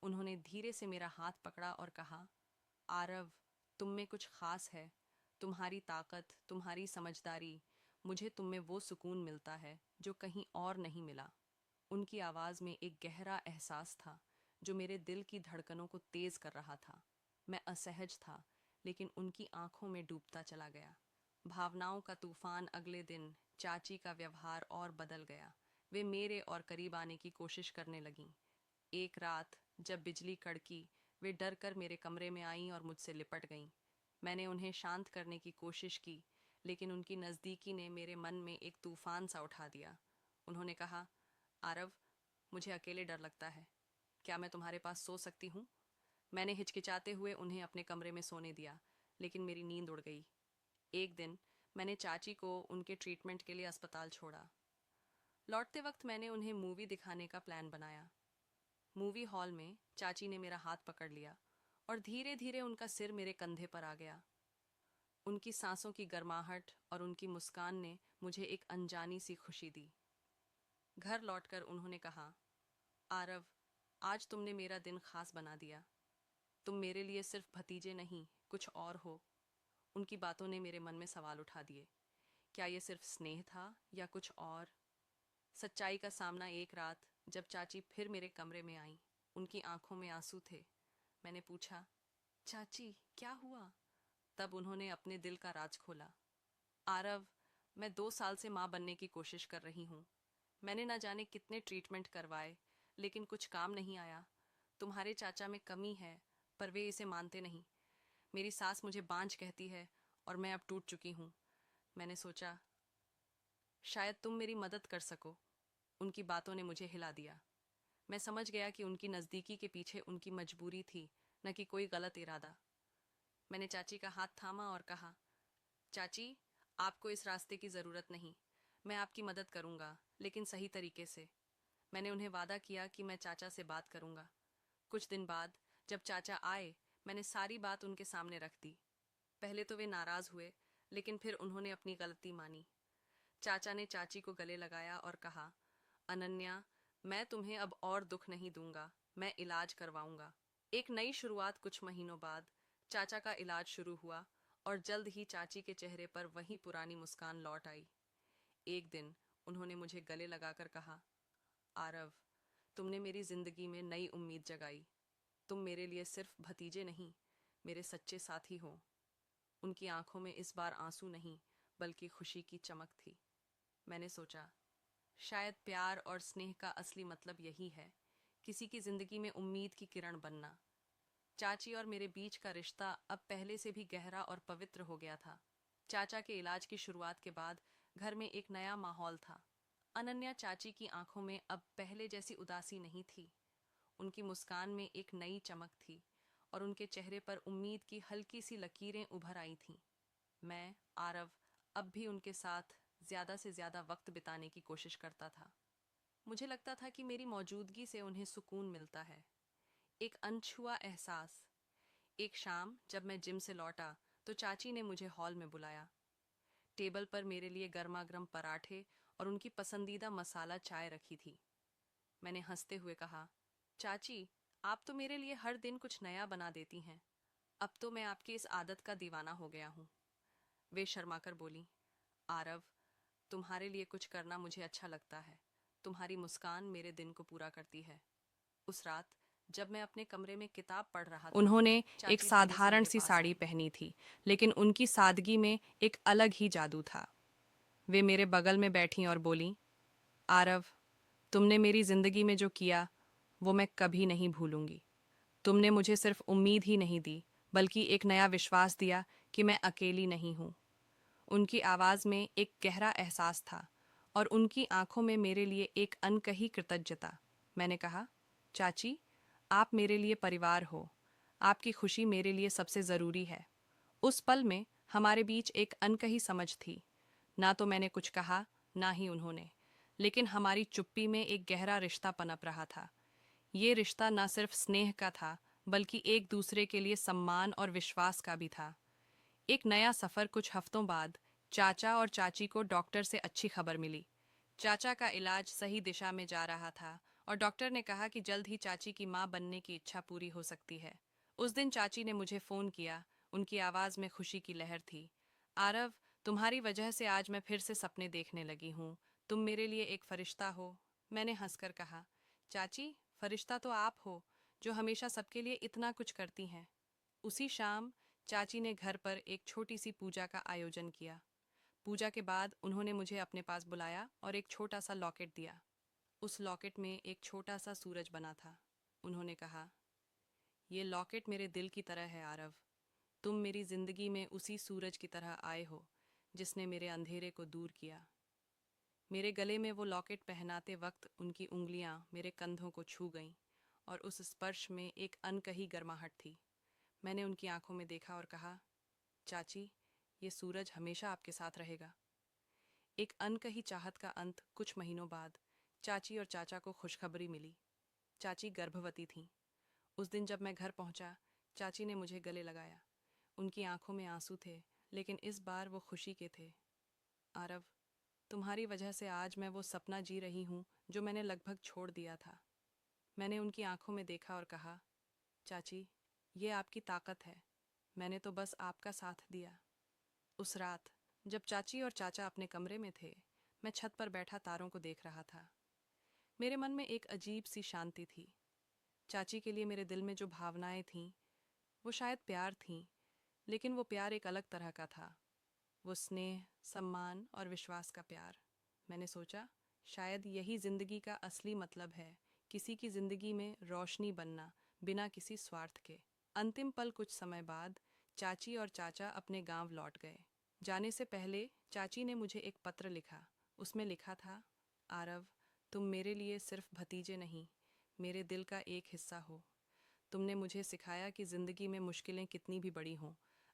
उन्होंने धीरे से मेरा हाथ पकड़ा और कहा, आरव, तुम में कुछ खास है। तुम्हारी ताकत, तुम्हारी समझदारी, मुझे तुम में वो सुकून मिलता है जो कहीं और नहीं मिला। उनकी आवाज़ में एक गहरा एहसास था जो मेरे दिल की धड़कनों को तेज कर रहा था। मैं असहज था, लेकिन उनकी आंखों में डूबता चला गया। भावनाओं का तूफान। अगले दिन चाची का व्यवहार और बदल गया। वे मेरे और करीब आने की कोशिश करने लगीं। एक रात जब बिजली कड़की, वे डर कर मेरे कमरे में आईं और मुझसे लिपट गईं। मैंने उन्हें शांत करने की कोशिश की, लेकिन उनकी नज़दीकी ने मेरे मन में एक तूफान सा उठा दिया। उन्होंने कहा, आरव, मुझे अकेले डर लगता है। क्या मैं तुम्हारे पास सो सकती हूँ? मैंने हिचकिचाते हुए उन्हें अपने कमरे में सोने दिया, लेकिन मेरी नींद उड़ गई। एक दिन मैंने चाची को उनके ट्रीटमेंट के लिए अस्पताल छोड़ा। लौटते वक्त मैंने उन्हें मूवी दिखाने का प्लान बनाया। मूवी हॉल में चाची ने मेरा हाथ पकड़ लिया और धीरे धीरे उनका सिर मेरे कंधे पर आ गया। उनकी सांसों की गर्माहट और उनकी मुस्कान ने मुझे एक अनजानी सी खुशी दी। घर लौटकर उन्होंने कहा, आरव, आज तुमने मेरा दिन खास बना दिया। तुम मेरे लिए सिर्फ भतीजे नहीं, कुछ और हो। उनकी बातों ने मेरे मन में सवाल उठा दिए। क्या ये सिर्फ स्नेह था या कुछ और? सच्चाई का सामना एक रात जब चाची फिर मेरे कमरे में आई। उनकी आंखों में आंसू थे। मैंने पूछा, चाची, क्या हुआ? तब उन्होंने अपने दिल का राज खोला। आरव, मैं 2 साल से माँ बनने की कोशिश कर रही हूँ। मैंने ना जाने कितने ट्रीटमेंट करवाए, लेकिन कुछ काम नहीं आया। तुम्हारे चाचा में कमी है, पर वे इसे मानते नहीं। मेरी सास मुझे बांझ कहती है और मैं अब टूट चुकी हूँ। मैंने सोचा, शायद तुम मेरी मदद कर सको। उनकी बातों ने मुझे हिला दिया। मैं समझ गया कि उनकी नज़दीकी के पीछे उनकी मजबूरी थी, न कि कोई गलत इरादा। मैंने चाची का हाथ थामा और कहा, चाची, आपको इस रास्ते की ज़रूरत नहीं। मैं आपकी मदद करूंगा, लेकिन सही तरीके से। मैंने उन्हें वादा किया कि मैं चाचा से बात करूंगा। कुछ दिन बाद जब चाचा आए, मैंने सारी बात उनके सामने रख दी। पहले तो वे नाराज़ हुए, लेकिन फिर उन्होंने अपनी गलती मानी। चाचा ने चाची को गले लगाया और कहा, अनन्या, मैं तुम्हें अब और दुख नहीं दूंगा। मैं इलाज करवाऊंगा। एक नई शुरुआत। कुछ महीनों बाद चाचा का इलाज शुरू हुआ और जल्द ही चाची के चेहरे पर वही पुरानी मुस्कान लौट आई। एक दिन उन्होंने मुझे गले लगाकर कहा, आरव, तुमने मेरी जिंदगी में नई उम्मीद जगाई। तुम मेरे लिए सिर्फ भतीजे नहीं, मेरे सच्चे साथी हो। उनकी आंखों में इस बार आंसू नहीं, बल्कि खुशी की चमक थी। मैंने सोचा, शायद प्यार और स्नेह का असली मतलब यही है, किसी की जिंदगी में उम्मीद की किरण बनना। चाची और मेरे बीच का रिश्ता अब पहले से भी गहरा और पवित्र हो गया था। चाचा के इलाज की शुरुआत के बाद घर में एक नया माहौल था। अनन्या चाची की आंखों में अब पहले जैसी उदासी नहीं थी। उनकी मुस्कान में एक नई चमक थी और उनके चेहरे पर उम्मीद की हल्की सी लकीरें उभर आई थीं। मैं, आरव, अब भी उनके साथ ज्यादा से ज्यादा वक्त बिताने की कोशिश करता था। मुझे लगता था कि मेरी मौजूदगी से उन्हें सुकून मिलता है, एक अनछुआ एहसास। एक शाम जब मैं जिम से लौटा तो चाची ने मुझे हॉल में बुलाया। टेबल पर मेरे लिए गर्मा गर्म पराठे और उनकी पसंदीदा मसाला चाय रखी थी। मैंने हंसते हुए कहा, चाची, आप तो मेरे लिए हर दिन कुछ नया बना देती हैं। अब तो मैं आपकी इस आदत का दीवाना हो गया हूँ। वे शर्माकर बोली, आरव, तुम्हारे लिए कुछ करना मुझे अच्छा लगता है। तुम्हारी मुस्कान मेरे दिन को पूरा करती है। उस रात जब मैं अपने कमरे में किताब पढ़ रहा था, उन्होंने एक चाची धीरे से साधारण मेरे सी पास साड़ी आई। पहनी थी, लेकिन उनकी सादगी में एक अलग ही जादू था। वे मेरे बगल में बैठी और बोली, आरव, तुमने मेरी जिंदगी में जो किया वो मैं कभी नहीं भूलूंगी। तुमने मुझे सिर्फ उम्मीद ही नहीं दी, बल्कि एक नया विश्वास दिया कि मैं अकेली नहीं हूँ। उनकी आवाज़ में एक गहरा एहसास था और उनकी आंखों में मेरे लिए एक अनकही कृतज्ञता। मैंने कहा, चाची, आप मेरे लिए परिवार हो। आपकी खुशी मेरे लिए सबसे ज़रूरी है। उस पल में हमारे बीच एक अनकही समझ थी। ना तो मैंने कुछ कहा, ना ही उन्होंने। लेकिन हमारी चुप्पी में एक गहरा रिश्ता पनप रहा था। ये रिश्ता न सिर्फ स्नेह का था, बल्कि एक दूसरे के लिए सम्मान और विश्वास का भी था। एक नया सफर कुछ हफ्तों बाद चाचा और चाची को डॉक्टर से अच्छी खबर मिली। चाचा का इलाज सही दिशा में जा रहा था और डॉक्टर ने कहा कि जल्द ही चाची की मां बनने की इच्छा पूरी हो सकती है। उस दिन चाची ने मुझे फोन किया। उनकी आवाज में खुशी की लहर थी। आरव, तुम्हारी वजह से आज मैं फिर से सपने देखने लगी हूँ। तुम मेरे लिए एक फरिश्ता हो। मैंने हंसकर कहा, चाची, फरिश्ता तो आप हो, जो हमेशा सबके लिए इतना कुछ करती हैं। उसी शाम चाची ने घर पर एक छोटी सी पूजा का आयोजन किया। पूजा के बाद उन्होंने मुझे अपने पास बुलाया और एक छोटा सा लॉकेट दिया। उस लॉकेट में एक छोटा सा सूरज बना था। उन्होंने कहा, ये लॉकेट मेरे दिल की तरह है आरव। तुम मेरी जिंदगी में उसी सूरज की तरह आए हो जिसने मेरे अंधेरे को दूर किया। मेरे गले में वो लॉकेट पहनाते वक्त उनकी उंगलियां मेरे कंधों को छू गईं और उस स्पर्श में एक अनकही गर्माहट थी। मैंने उनकी आंखों में देखा और कहा, चाची, ये सूरज हमेशा आपके साथ रहेगा। एक अनकही चाहत का अंत। कुछ महीनों बाद चाची और चाचा को खुशखबरी मिली। चाची गर्भवती थीं। उस दिन जब मैं घर पहुंचा, चाची ने मुझे गले लगाया। उनकी आंखों में आंसू थे, लेकिन इस बार वो खुशी के थे। आरव, तुम्हारी वजह से आज मैं वो सपना जी रही हूँ जो मैंने लगभग छोड़ दिया था। मैंने उनकी आंखों में देखा और कहा, चाची, ये आपकी ताकत है। मैंने तो बस आपका साथ दिया। उस रात जब चाची और चाचा अपने कमरे में थे, मैं छत पर बैठा तारों को देख रहा था। मेरे मन में एक अजीब सी शांति थी। चाची के लिए मेरे दिल में जो भावनाएं थीं, वो शायद प्यार थीं, लेकिन वो प्यार एक अलग तरह का था। वो स्नेह, सम्मान और विश्वास का प्यार। मैंने सोचा, शायद यही जिंदगी का असली मतलब है, किसी की जिंदगी में रोशनी बनना, बिना किसी स्वार्थ के। अंतिम पल कुछ समय बाद चाची और चाचा अपने गांव लौट गए। जाने से पहले चाची ने मुझे एक पत्र लिखा। उसमें लिखा था, आरव, तुम मेरे लिए सिर्फ भतीजे नहीं, मेरे दिल का एक हिस्सा हो। तुमने मुझे सिखाया कि जिंदगी में मुश्किलें कितनी भी बड़ी हों,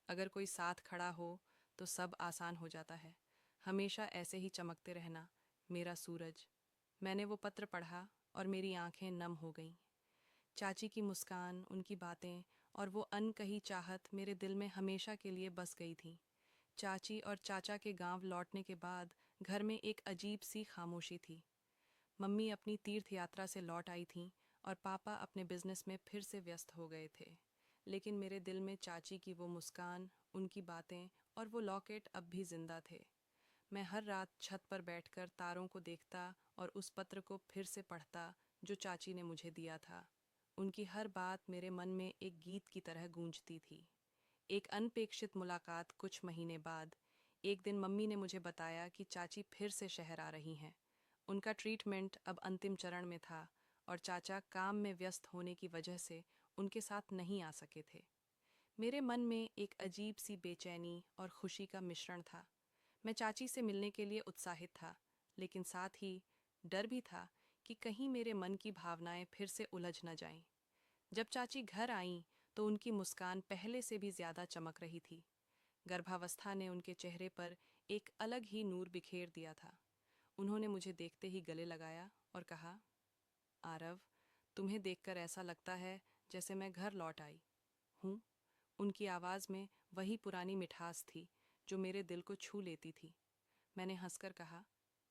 अगर कोई साथ खड़ा हो तो सब आसान हो जाता है। हमेशा ऐसे ही चमकते रहना, मेरा सूरज। मैंने वो पत्र पढ़ा और मेरी आंखें नम हो गईं। चाची की मुस्कान, उनकी बातें और वो अनकही चाहत मेरे दिल में हमेशा के लिए बस गई थी। चाची और चाचा के गांव लौटने के बाद घर में एक अजीब सी खामोशी थी। मम्मी अपनी तीर्थ यात्रा से लौट आई थीं और पापा अपने बिजनेस में फिर से व्यस्त हो गए थे। लेकिन मेरे दिल में चाची की वो मुस्कान, उनकी बातें और वो लॉकेट अब भी जिंदा थे। मैं हर रात छत पर बैठकर तारों को देखता और उस पत्र को फिर से पढ़ता जो चाची ने मुझे दिया था। उनकी हर बात मेरे मन में एक गीत की तरह गूंजती थी। एक अनपेक्षित मुलाकात कुछ महीने बाद, एक दिन मम्मी ने मुझे बताया कि चाची फिर से शहर आ रही हैं। उनका ट्रीटमेंट अब अंतिम चरण में था और चाचा काम में व्यस्त होने की वजह से उनके साथ नहीं आ सके थे। मेरे मन में एक अजीब सी बेचैनी और खुशी का मिश्रण था। मैं चाची से मिलने के लिए उत्साहित था, लेकिन साथ ही डर भी था कि कहीं मेरे मन की भावनाएं फिर से उलझ न जाएं। जब चाची घर आईं तो उनकी मुस्कान पहले से भी ज्यादा चमक रही थी। गर्भावस्था ने उनके चेहरे पर एक अलग ही नूर बिखेर दिया था। उन्होंने मुझे देखते ही गले लगाया और कहा, आरव, तुम्हें देखकर ऐसा लगता है जैसे मैं घर लौट आई हूँ। उनकी आवाज़ में वही पुरानी मिठास थी जो मेरे दिल को छू लेती थी। मैंने हंसकर कहा,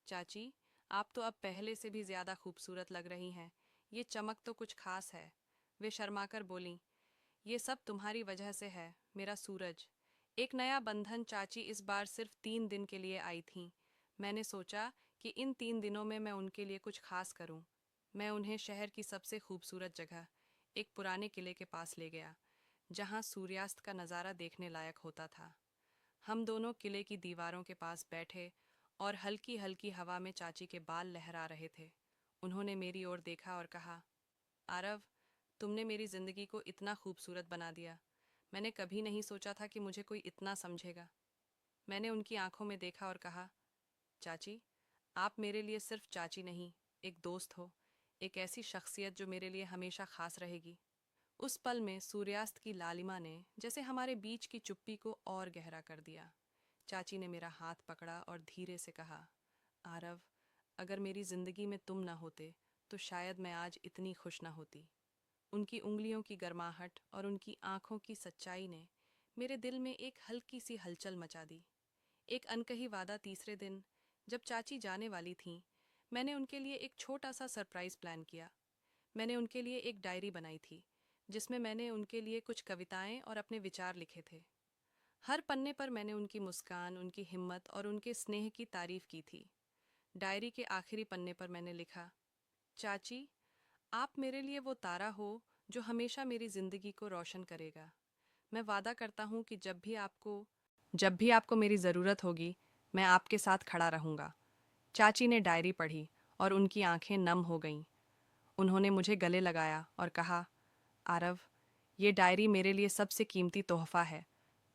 चाची, आप तो अब पहले से भी ज्यादा खूबसूरत लग रही हैं। ये चमक तो कुछ खास है। वे शर्माकर बोलीं, ये सब तुम्हारी वजह से है, मेरा सूरज। एक नया बंधन। चाची इस बार सिर्फ 3 दिन के लिए आई थीं। मैंने सोचा कि इन 3 दिनों में मैं उनके लिए कुछ खास करूं। मैं उन्हें शहर की सबसे खूबसूरत जगह, एक पुराने किले के पास ले गया, जहां सूर्यास्त का नज़ारा देखने लायक होता था। हम दोनों किले की दीवारों के पास बैठे और हल्की हल्की हवा में चाची के बाल लहरा रहे थे। उन्होंने मेरी ओर देखा और कहा, आरव, तुमने मेरी जिंदगी को इतना खूबसूरत बना दिया। मैंने कभी नहीं सोचा था कि मुझे कोई इतना समझेगा। मैंने उनकी आंखों में देखा और कहा, चाची, आप मेरे लिए सिर्फ चाची नहीं, एक दोस्त हो, एक ऐसी शख्सियत जो मेरे लिए हमेशा खास रहेगी। उस पल में सूर्यास्त की लालिमा ने जैसे हमारे बीच की चुप्पी को और गहरा कर दिया। चाची ने मेरा हाथ पकड़ा और धीरे से कहा, आरव, अगर मेरी जिंदगी में तुम ना होते तो शायद मैं आज इतनी खुश ना होती। उनकी उंगलियों की गर्माहट और उनकी आंखों की सच्चाई ने मेरे दिल में एक हल्की सी हलचल मचा दी। एक अनकही वादा तीसरे दिन, जब चाची जाने वाली थीं, मैंने उनके लिए एक छोटा सा सरप्राइज प्लान किया। मैंने उनके लिए एक डायरी बनाई थी जिसमें मैंने उनके लिए कुछ कविताएं और अपने विचार लिखे थे। हर पन्ने पर मैंने उनकी मुस्कान, उनकी हिम्मत और उनके स्नेह की तारीफ की थी। डायरी के आखिरी पन्ने पर मैंने लिखा, चाची, आप मेरे लिए वो तारा हो जो हमेशा मेरी जिंदगी को रोशन करेगा। मैं वादा करता हूँ कि जब भी आपको मेरी ज़रूरत होगी, मैं आपके साथ खड़ा रहूँगा। चाची ने डायरी पढ़ी और उनकी आंखें नम हो गईं। उन्होंने मुझे गले लगाया और कहा, आरव, ये डायरी मेरे लिए सबसे कीमती तोहफा है।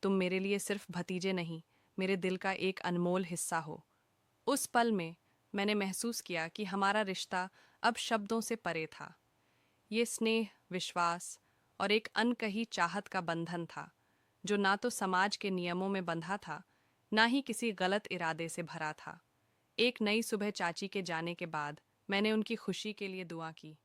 तुम मेरे लिए सिर्फ भतीजे नहीं, मेरे दिल का एक अनमोल हिस्सा हो। उस पल में मैंने महसूस किया कि हमारा रिश्ता अब शब्दों से परे था। ये स्नेह, विश्वास और एक अनकही चाहत का बंधन था, जो ना तो समाज के नियमों में बंधा था, ना ही किसी गलत इरादे से भरा था। एक नई सुबह चाची के जाने के बाद मैंने उनकी खुशी के लिए दुआ की।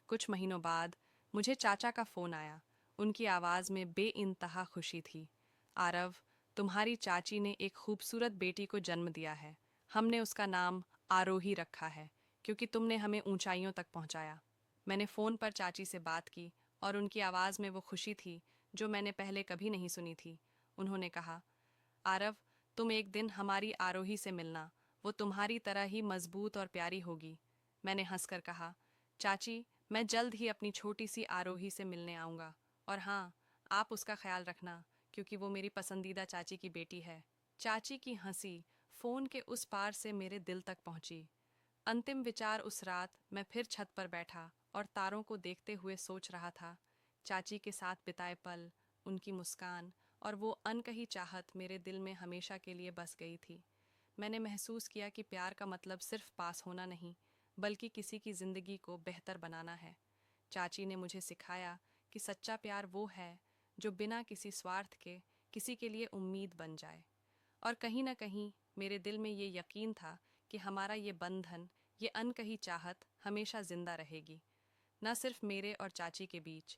कुछ महीनों बाद मुझे चाचा का फ़ोन आया। उनकी आवाज़ में बेइंतहा खुशी थी। आरव, तुम्हारी चाची ने एक खूबसूरत बेटी को जन्म दिया है। हमने उसका नाम आरोही रखा है, क्योंकि तुमने हमें ऊंचाइयों तक पहुंचाया। मैंने फ़ोन पर चाची से बात की और उनकी आवाज़ में वो खुशी थी जो मैंने पहले कभी नहीं सुनी थी। उन्होंने कहा, आरव, तुम एक दिन हमारी आरोही से मिलना, वो तुम्हारी तरह ही मजबूत और प्यारी होगी। मैंने हंसकर कहा, चाची, मैं जल्द ही अपनी छोटी सी आरोही से मिलने आऊँगा। और हाँ, आप उसका ख्याल रखना, क्योंकि वो मेरी पसंदीदा चाची की बेटी है। चाची की हंसी फ़ोन के उस पार से मेरे दिल तक पहुंची। अंतिम विचार उस रात मैं फिर छत पर बैठा और तारों को देखते हुए सोच रहा था। चाची के साथ बिताए पल, उनकी मुस्कान और वो अनकही चाहत मेरे दिल में हमेशा के लिए बस गई थी। मैंने महसूस किया कि प्यार का मतलब सिर्फ पास होना नहीं, बल्कि किसी की ज़िंदगी को बेहतर बनाना है। चाची ने मुझे सिखाया कि सच्चा प्यार वो है जो बिना किसी स्वार्थ के किसी के लिए उम्मीद बन जाए। और कहीं ना कहीं मेरे दिल में ये यकीन था कि हमारा ये बंधन, ये अनकही चाहत हमेशा जिंदा रहेगी, न सिर्फ मेरे और चाची के बीच,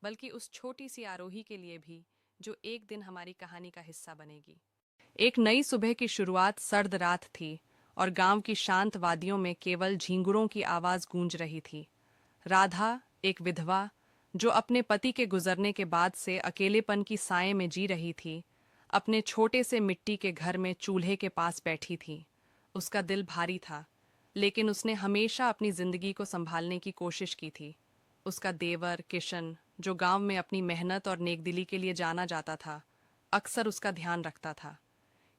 बल्कि उस छोटी सी आरोही के लिए भी, जो एक दिन हमारी कहानी का हिस्सा बनेगी। एक नई सुबह की शुरुआत सर्द रात थी और गांव की शांत वादियों में केवल झींगुरों की आवाज गूंज रही थी। राधा, एक विधवा जो अपने पति के गुजरने के बाद से अकेलेपन की साए में जी रही थी, अपने छोटे से मिट्टी के घर में चूल्हे के पास बैठी थी। उसका दिल भारी था, लेकिन उसने हमेशा अपनी जिंदगी को संभालने की कोशिश की थी। उसका देवर किशन, जो गांव में अपनी मेहनत और नेकदिली के लिए जाना जाता था, अक्सर उसका ध्यान रखता था।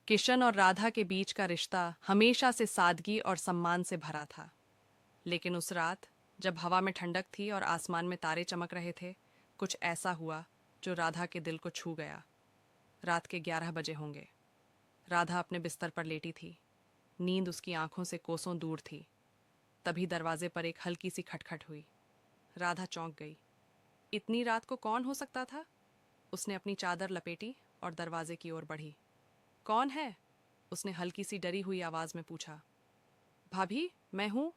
किशन और राधा के बीच का रिश्ता हमेशा से सादगी और सम्मान से भरा था। लेकिन उस रात, जब हवा में ठंडक थी और आसमान में तारे चमक रहे थे, कुछ ऐसा हुआ जो राधा के दिल को छू गया। रात के 11 बजे होंगे। राधा अपने बिस्तर पर लेटी थी। नींद उसकी आंखों से कोसों दूर थी। तभी दरवाजे पर एक हल्की सी खटखट हुई। राधा चौंक गई। इतनी रात को कौन हो सकता था? उसने अपनी चादर लपेटी और दरवाजे की ओर बढ़ी। कौन है? उसने हल्की सी डरी हुई आवाज में पूछा। भाभी, मैं हूं,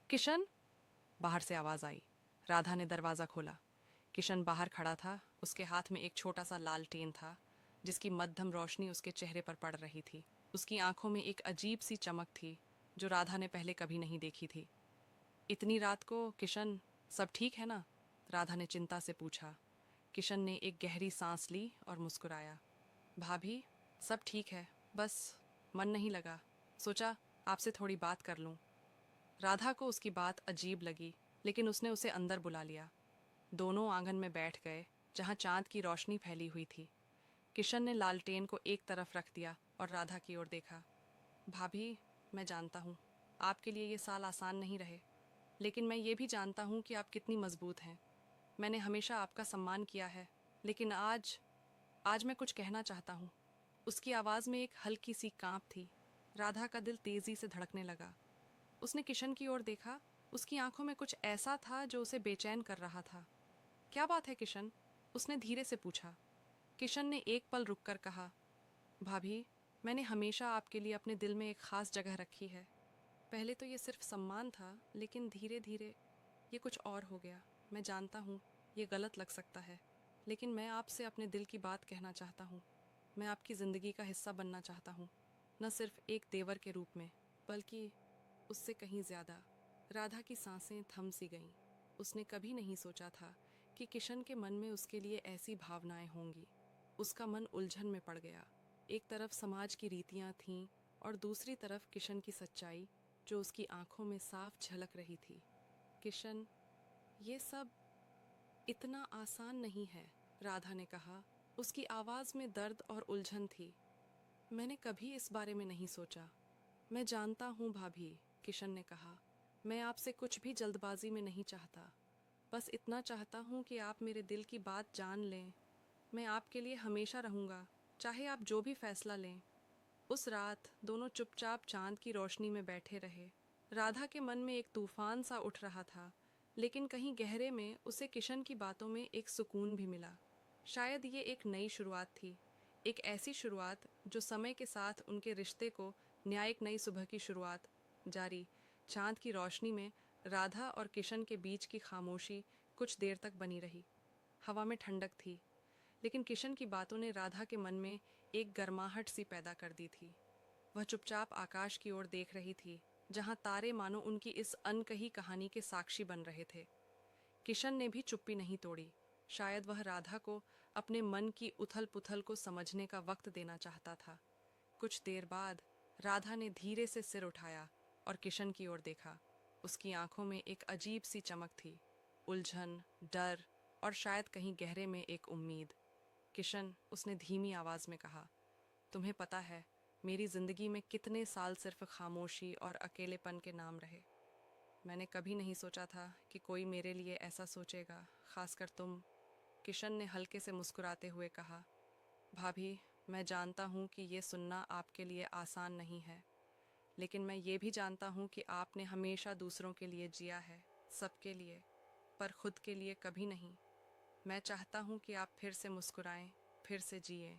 किशन। बाहर से आवाज आई। राधा ने दरवाजा खोला। किशन बाहर खड़ा था। उसके हाथ में एक छोटा सा लालटेन था, जिसकी मध्यम रोशनी उसके चेहरे पर पड़ रही थी। उसकी आंखों में एक अजीब सी चमक थी जो राधा ने पहले कभी नहीं देखी थी। इतनी रात को, किशन, सब ठीक है ना? राधा ने चिंता से पूछा। किशन ने एक गहरी सांस ली और मुस्कुराया। भाभी, सब ठीक है, बस मन नहीं लगा, सोचा आपसे थोड़ी बात कर लूं। राधा को उसकी बात अजीब लगी, लेकिन उसने उसे अंदर बुला लिया। दोनों आंगन में बैठ गए, जहां चांद की रोशनी फैली हुई थी। किशन ने लालटेन को एक तरफ रख दिया और राधा की ओर देखा। भाभी, मैं जानता हूँ आपके लिए ये साल आसान नहीं रहे, लेकिन मैं ये भी जानता हूँ कि आप कितनी मजबूत हैं। मैंने हमेशा आपका सम्मान किया है, लेकिन आज आज मैं कुछ कहना चाहता हूँ। उसकी आवाज़ में एक हल्की सी कांप थी। राधा का दिल तेजी से धड़कने लगा। उसने किशन की ओर देखा। उसकी आंखों में कुछ ऐसा था जो उसे बेचैन कर रहा था। क्या बात है किशन? उसने धीरे से पूछा। किशन ने एक पल रुककर कहा, भाभी, मैंने हमेशा आपके लिए अपने दिल में एक खास जगह रखी है। पहले तो ये सिर्फ सम्मान था, लेकिन धीरे धीरे ये कुछ और हो गया। मैं जानता हूँ ये गलत लग सकता है, लेकिन मैं आपसे अपने दिल की बात कहना चाहता हूँ। मैं आपकी ज़िंदगी का हिस्सा बनना चाहता हूँ, न सिर्फ एक देवर के रूप में, बल्कि उससे कहीं ज़्यादा। राधा की सांसें थम सी गईं। उसने कभी नहीं सोचा था कि किशन के मन में उसके लिए ऐसी भावनाएं होंगी। उसका मन उलझन में पड़ गया। एक तरफ समाज की रीतियां थीं और दूसरी तरफ किशन की सच्चाई, जो उसकी आंखों में साफ झलक रही थी। किशन, ये सब इतना आसान नहीं है, राधा ने कहा। उसकी आवाज़ में दर्द और उलझन थी। मैंने कभी इस बारे में नहीं सोचा। मैं जानता हूँ भाभी, किशन ने कहा। मैं आपसे कुछ भी जल्दबाजी में नहीं चाहता। बस इतना चाहता हूँ कि आप मेरे दिल की बात जान लें। मैं आपके लिए हमेशा रहूँगा, चाहे आप जो भी फैसला लें। उस रात दोनों चुपचाप चांद की रोशनी में बैठे रहे। राधा के मन में एक तूफान सा उठ रहा था, लेकिन कहीं गहरे में उसे किशन की बातों में एक सुकून भी मिला। शायद ये एक नई शुरुआत थी, एक ऐसी शुरुआत जो समय के साथ उनके रिश्ते को न्याय एक नई सुबह की शुरुआत जारी। चांद की रोशनी में राधा और किशन के बीच की खामोशी कुछ देर तक बनी रही। हवा में ठंडक थी, लेकिन किशन की बातों ने राधा के मन में एक गर्माहट सी पैदा कर दी थी। वह चुपचाप आकाश की ओर देख रही थी, जहां तारे मानो उनकी इस अनकही कहानी के साक्षी बन रहे थे। किशन ने भी चुप्पी नहीं तोड़ी। शायद वह राधा को अपने मन की उथल पुथल को समझने का वक्त देना चाहता था। कुछ देर बाद राधा ने धीरे से सिर उठाया और किशन की ओर देखा। उसकी आंखों में एक अजीब सी चमक थी, उलझन, डर और शायद कहीं गहरे में एक उम्मीद। किशन, उसने धीमी आवाज में कहा, तुम्हें पता है मेरी जिंदगी में कितने साल सिर्फ खामोशी और अकेलेपन के नाम रहे। मैंने कभी नहीं सोचा था कि कोई मेरे लिए ऐसा सोचेगा, खासकर तुम। किशन ने हल्के से मुस्कुराते हुए कहा, भाभी, मैं जानता हूँ कि ये सुनना आपके लिए आसान नहीं है, लेकिन मैं ये भी जानता हूँ कि आपने हमेशा दूसरों के लिए जिया है, सबके लिए, पर खुद के लिए कभी नहीं। मैं चाहता हूँ कि आप फिर से मुस्कुराएं, फिर से जिए।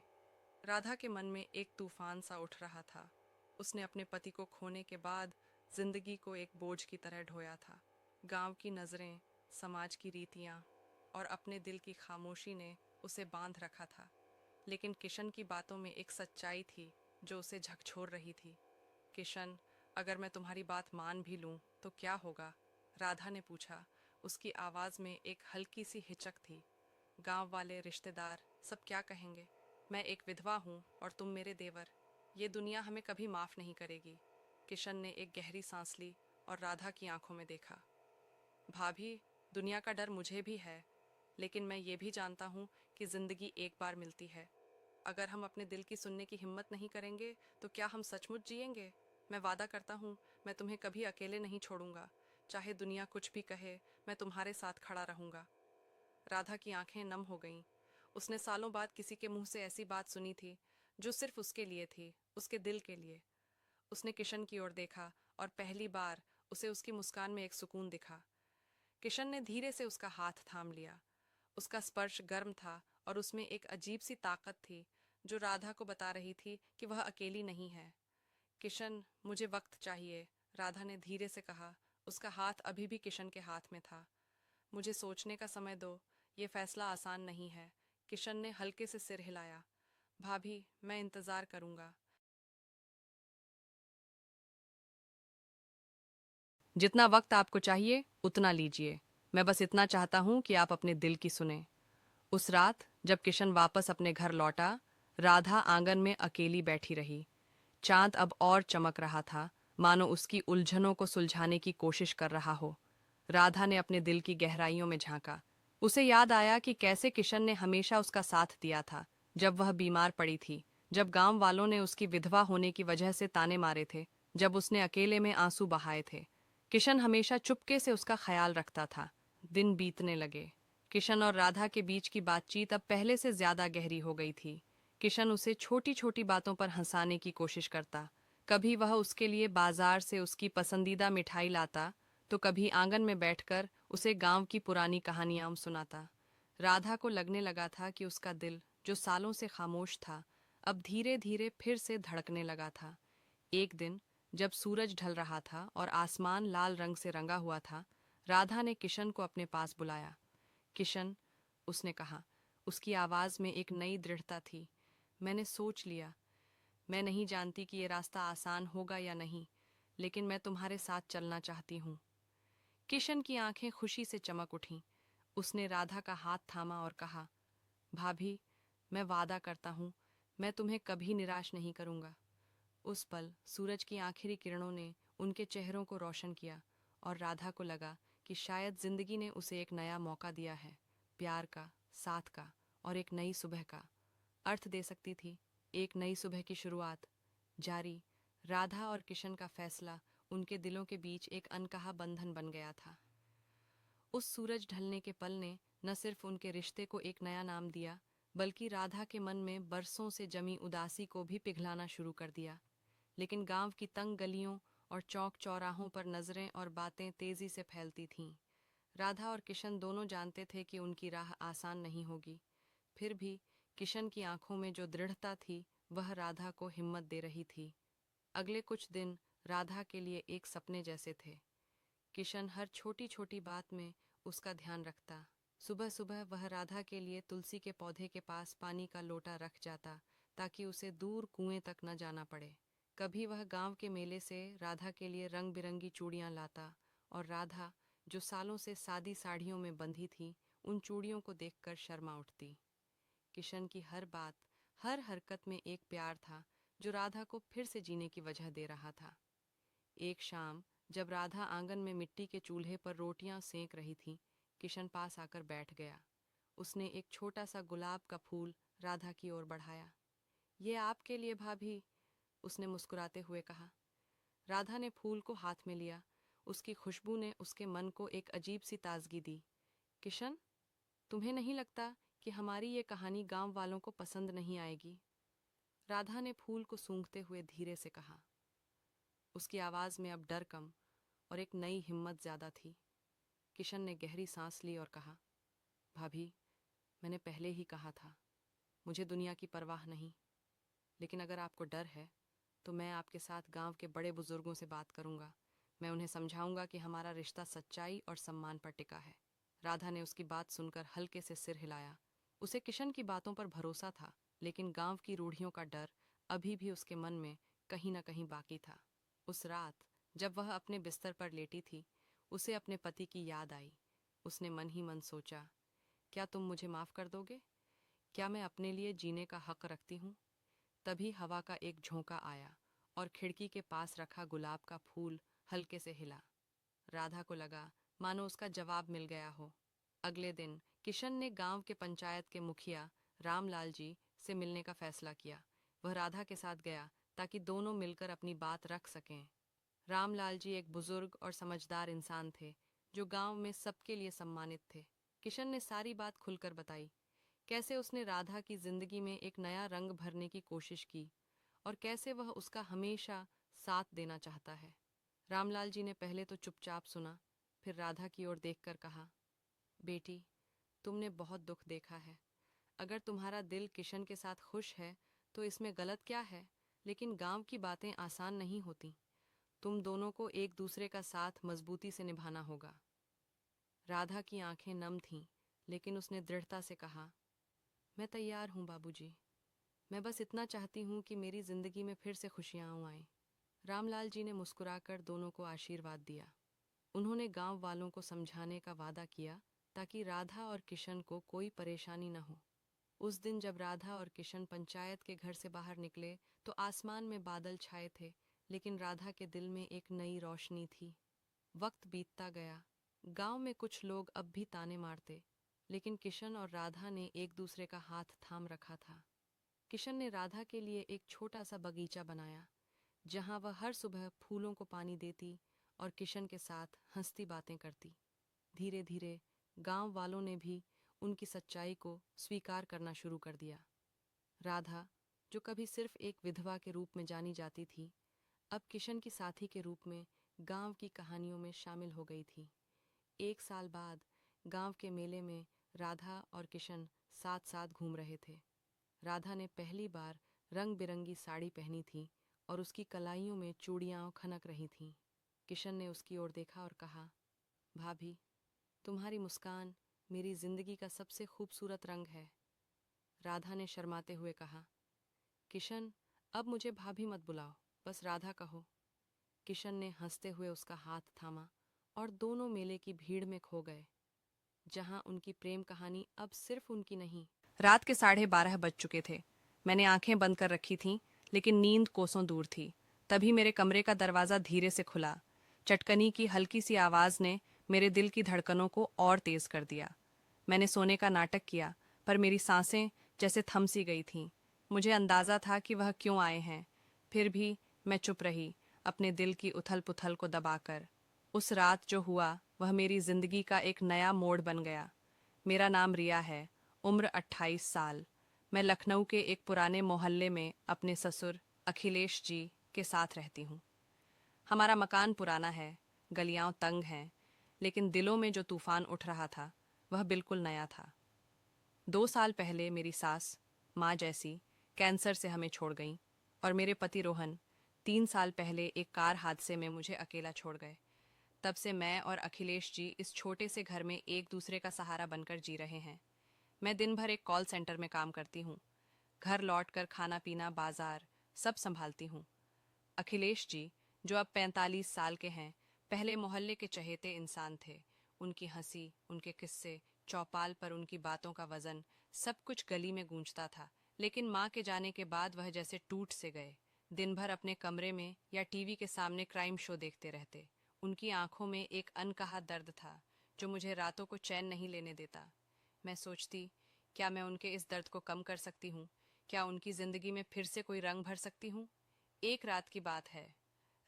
राधा के मन में एक तूफान सा उठ रहा था। उसने अपने पति को खोने के बाद जिंदगी को एक बोझ की तरह ढोया था। गांव की नज़रें, समाज की रीतियां और अपने दिल की खामोशी ने उसे बांध रखा था। लेकिन किशन की बातों में एक सच्चाई थी जो उसे झकझोर रही थी। किशन, अगर मैं तुम्हारी बात मान भी लूं तो क्या होगा? राधा ने पूछा। उसकी आवाज़ में एक हल्की सी हिचक थी। गांव वाले, रिश्तेदार, सब क्या कहेंगे? मैं एक विधवा हूँ और तुम मेरे देवर। ये दुनिया हमें कभी माफ़ नहीं करेगी। किशन ने एक गहरी सांस ली और राधा की आंखों में देखा। भाभी, दुनिया का डर मुझे भी है, लेकिन मैं ये भी जानता हूँ कि ज़िंदगी एक बार मिलती है। अगर हम अपने दिल की सुनने की हिम्मत नहीं करेंगे तो क्या हम सचमुच जिएंगे? मैं वादा करता हूँ, मैं तुम्हें कभी अकेले नहीं छोड़ूंगा। चाहे दुनिया कुछ भी कहे, मैं तुम्हारे साथ खड़ा रहूंगा। राधा की आंखें नम हो गईं। उसने सालों बाद किसी के मुंह से ऐसी बात सुनी थी, जो सिर्फ उसके लिए थी, उसके दिल के लिए। उसने किशन की ओर देखा और पहली बार उसे उसकी मुस्कान में एक सुकून दिखा। किशन ने धीरे से उसका हाथ थाम लिया। उसका स्पर्श गर्म था और उसमें एक अजीब सी ताकत थी, जो राधा को बता रही थी कि वह अकेली नहीं है। किशन, मुझे वक्त चाहिए, राधा ने धीरे से कहा। उसका हाथ अभी भी किशन के हाथ में था। मुझे सोचने का समय दो, ये फैसला आसान नहीं है। किशन ने हल्के से सिर हिलाया। भाभी, मैं इंतजार करूंगा। जितना वक्त आपको चाहिए उतना लीजिए। मैं बस इतना चाहता हूँ कि आप अपने दिल की सुने। उस रात जब किशन वापस अपने घर लौटा, राधा आंगन में अकेली बैठी रही। चांद अब और चमक रहा था, मानो उसकी उलझनों को सुलझाने की कोशिश कर रहा हो। राधा ने अपने दिल की गहराइयों में झांका। उसे याद आया कि कैसे किशन ने हमेशा उसका साथ दिया था, जब वह बीमार पड़ी थी, जब गांव वालों ने उसकी विधवा होने की वजह से ताने मारे थे, जब उसने अकेले में आंसू बहाए थे। किशन हमेशा चुपके से उसका ख्याल रखता था। दिन बीतने लगे। किशन और राधा के बीच की बातचीत अब पहले से ज्यादा गहरी हो गई थी। किशन उसे छोटी छोटी बातों पर हंसाने की कोशिश करता। कभी वह उसके लिए बाजार से उसकी पसंदीदा मिठाई लाता, तो कभी आंगन में बैठकर उसे गांव की पुरानी कहानियां सुनाता। राधा को लगने लगा था कि उसका दिल, जो सालों से खामोश था, अब धीरे धीरे फिर से धड़कने लगा था। एक दिन जब सूरज ढल रहा था और आसमान लाल रंग से रंगा हुआ था, राधा ने किशन को अपने पास बुलाया। किशन, उसने कहा। उसकी आवाज में एक नई दृढ़ता थी। मैंने सोच लिया। मैं नहीं जानती कि ये रास्ता आसान होगा या नहीं, लेकिन मैं तुम्हारे साथ चलना चाहती हूँ। किशन की आंखें खुशी से चमक उठीं। उसने राधा का हाथ थामा और कहा, भाभी, मैं वादा करता हूँ, मैं तुम्हें कभी निराश नहीं करूँगा। उस पल सूरज की आखिरी किरणों ने उनके चेहरों को रोशन किया और राधा को लगा कि शायद जिंदगी ने उसे एक नया मौका दिया है, प्यार का, साथ का और एक नई सुबह का। अर्थ दे सकती थी, एक नई सुबह की शुरुआत। जारी, राधा और किशन का फैसला उनके दिलों के बीच एक अनकहा बंधन बन गया था। उस सूरज ढलने के पल ने न सिर्फ उनके रिश्ते को एक नया नाम दिया, बल्कि राधा के मन में बरसों से जमी उदासी को भी पिघलाना शुरू कर दिया। लेकिन गांव की तंग गलियों और चौक चौराहों पर नजरें और बातें तेजी से फैलती थीं। राधा और किशन दोनों जानते थे कि उनकी राह आसान नहीं होगी। फिर भी किशन की आंखों में जो दृढ़ता थी, वह राधा को हिम्मत दे रही थी। अगले कुछ दिन राधा के लिए एक सपने जैसे थे। किशन हर छोटी छोटी बात में उसका ध्यान रखता। सुबह सुबह वह राधा के लिए तुलसी के पौधे के पास पानी का लोटा रख जाता, ताकि उसे दूर कुएं तक न जाना पड़े। कभी वह गांव के मेले से राधा के लिए रंग बिरंगी चूड़ियां लाता, और राधा, जो सालों से सादी साड़ियों में बंधी थी, उन चूड़ियों को देखकर शर्मा उठती। किशन की हर बात, हर हरकत में एक प्यार था, जो राधा को फिर से जीने की वजह दे रहा था। एक शाम जब राधा आंगन में मिट्टी के चूल्हे पर रोटियां सेंक रही थी, किशन पास आकर बैठ गया। उसने एक छोटा सा गुलाब का फूल राधा की ओर बढ़ाया। ये आपके लिए भाभी, उसने मुस्कुराते हुए कहा। राधा ने फूल को हाथ में लिया। उसकी खुशबू ने उसके मन को एक अजीब सी ताजगी दी। किशन, तुम्हें नहीं लगता कि हमारी ये कहानी गांव वालों को पसंद नहीं आएगी? राधा ने फूल को सूंघते हुए धीरे से कहा। उसकी आवाज में अब डर कम और एक नई हिम्मत ज्यादा थी। किशन ने गहरी सांस ली और कहा, भाभी, मैंने पहले ही कहा था, मुझे दुनिया की परवाह नहीं। लेकिन अगर आपको डर है, तो मैं आपके साथ गांव के बड़े बुजुर्गों से बात करूंगा। मैं उन्हें समझाऊंगा कि हमारा रिश्ता सच्चाई और सम्मान पर टिका है। राधा ने उसकी बात सुनकर हल्के से सिर हिलाया। उसे किशन की बातों पर भरोसा था, लेकिन गांव की रूढ़ियों का डर अभी भी उसके मन में कहीं न कहीं बाकी था। उस रात जब वह अपने बिस्तर पर लेटी थी, उसे अपने पति की याद आई। उसने मन ही मन सोचा, क्या तुम मुझे माफ कर दोगे? क्या मैं अपने लिए जीने का हक रखती हूँ? तभी हवा का एक झोंका आया और खिड़की के पास रखा गुलाब का फूल हल्के से हिला। राधा को लगा मानो उसका जवाब मिल गया हो। अगले दिन किशन ने गांव के पंचायत के मुखिया रामलाल जी से मिलने का फैसला किया। वह राधा के साथ गया ताकि दोनों मिलकर अपनी बात रख सकें। रामलाल जी एक बुजुर्ग और समझदार इंसान थे, जो गांव में सबके लिए सम्मानित थे। किशन ने सारी बात खुलकर बताई, कैसे उसने राधा की जिंदगी में एक नया रंग भरने की कोशिश की और कैसे वह उसका हमेशा साथ देना चाहता है। रामलाल जी ने पहले तो चुपचाप सुना, फिर राधा की ओर देखकर कहा, बेटी, तुमने बहुत दुख देखा है। अगर तुम्हारा दिल किशन के साथ खुश है, तो इसमें गलत क्या है? लेकिन गांव की बातें आसान नहीं होती। तुम दोनों को एक दूसरे का साथ मजबूती से निभाना होगा। राधा की आंखें नम थीं, लेकिन उसने दृढ़ता से कहा, मैं तैयार हूँ बाबूजी। मैं बस इतना चाहती हूँ कि मेरी जिंदगी में फिर से खुशियाँ आएं। रामलाल जी ने मुस्कुराकर दोनों को आशीर्वाद दिया। उन्होंने गांव वालों को समझाने का वादा किया, ताकि राधा और किशन को कोई परेशानी न हो। उस दिन जब राधा और किशन पंचायत के घर से बाहर निकले, तो आसमान में बादल छाए थे, लेकिन राधा के दिल में एक नई रोशनी थी। वक्त बीतता गया। गांव में कुछ लोग अब भी ताने मारते, लेकिन किशन और राधा ने एक दूसरे का हाथ थाम रखा था। किशन ने राधा के लिए एक छोटा सा बगीचा बनाया, जहां वह हर सुबह फूलों को पानी देती और किशन के साथ हंसती बातें करती। धीरे धीरे गांव वालों ने भी उनकी सच्चाई को स्वीकार करना शुरू कर दिया। राधा, जो कभी सिर्फ एक विधवा के रूप में जानी जाती थी, अब किशन की साथी के रूप में गांव की कहानियों में शामिल हो गई थी। एक साल बाद गांव के मेले में राधा और किशन साथ साथ घूम रहे थे। राधा ने पहली बार रंग बिरंगी साड़ी पहनी थी और उसकी कलाइयों में चूड़ियाँ खनक रही थीं। किशन ने उसकी ओर देखा और कहा, भाभी, तुम्हारी मुस्कान मेरी जिंदगी का सबसे खूबसूरत रंग है। राधा ने शर्माते हुए कहा, किशन, अब मुझे भाभी मत बुलाओ, बस राधा कहो। किशन ने हंसते हुए उसका हाथ थामा और दोनों मेले की भीड़ में खो गए, जहां उनकी प्रेम कहानी अब सिर्फ उनकी नहीं। रात के 12:30 बज चुके थे। मैंने आंखें बंद कर रखी थीं, लेकिन नींद कोसों दूर थी। तभी मेरे कमरे का दरवाज़ा धीरे से खुला। चटकनी की हल्की सी आवाज़ ने मेरे दिल की धड़कनों को और तेज कर दिया। मैंने सोने का नाटक किया, पर मेरी सांसें जैसे थम सी गई थीं। मुझे अंदाज़ा था कि वह क्यों आए हैं, फिर भी मैं चुप रही, अपने दिल की उथल पुथल को दबाकर। उस रात जो हुआ वह मेरी जिंदगी का एक नया मोड़ बन गया। मेरा नाम रिया है, उम्र 28 साल। मैं लखनऊ के एक पुराने मोहल्ले में अपने ससुर अखिलेश जी के साथ रहती हूँ। हमारा मकान पुराना है, गलियां तंग हैं, लेकिन दिलों में जो तूफान उठ रहा था वह बिल्कुल नया था। 2 साल पहले मेरी सास, माँ जैसी, कैंसर से हमें छोड़ गईं, और मेरे पति रोहन 3 साल पहले एक कार हादसे में मुझे अकेला छोड़ गए। तब से मैं और अखिलेश जी इस छोटे से घर में एक दूसरे का सहारा बनकर जी रहे हैं। मैं दिन भर एक कॉल सेंटर में काम करती हूँ। घर लौटकर खाना पीना, बाजार सब संभालती हूँ। अखिलेश जी, जो अब 45 साल के हैं, पहले मोहल्ले के चहेते इंसान थे। उनकी हंसी, उनके किस्से, चौपाल पर उनकी बातों का वजन, सब कुछ गली में गूंजता था। लेकिन माँ के जाने के बाद वह जैसे टूट से गए। दिन भर अपने कमरे में या टीवी के सामने क्राइम शो देखते रहते। उनकी आंखों में एक अनकहा दर्द था, जो मुझे रातों को चैन नहीं लेने देता। मैं सोचती, क्या मैं उनके इस दर्द को कम कर सकती हूँ? क्या उनकी जिंदगी में फिर से कोई रंग भर सकती हूँ? एक रात की बात है।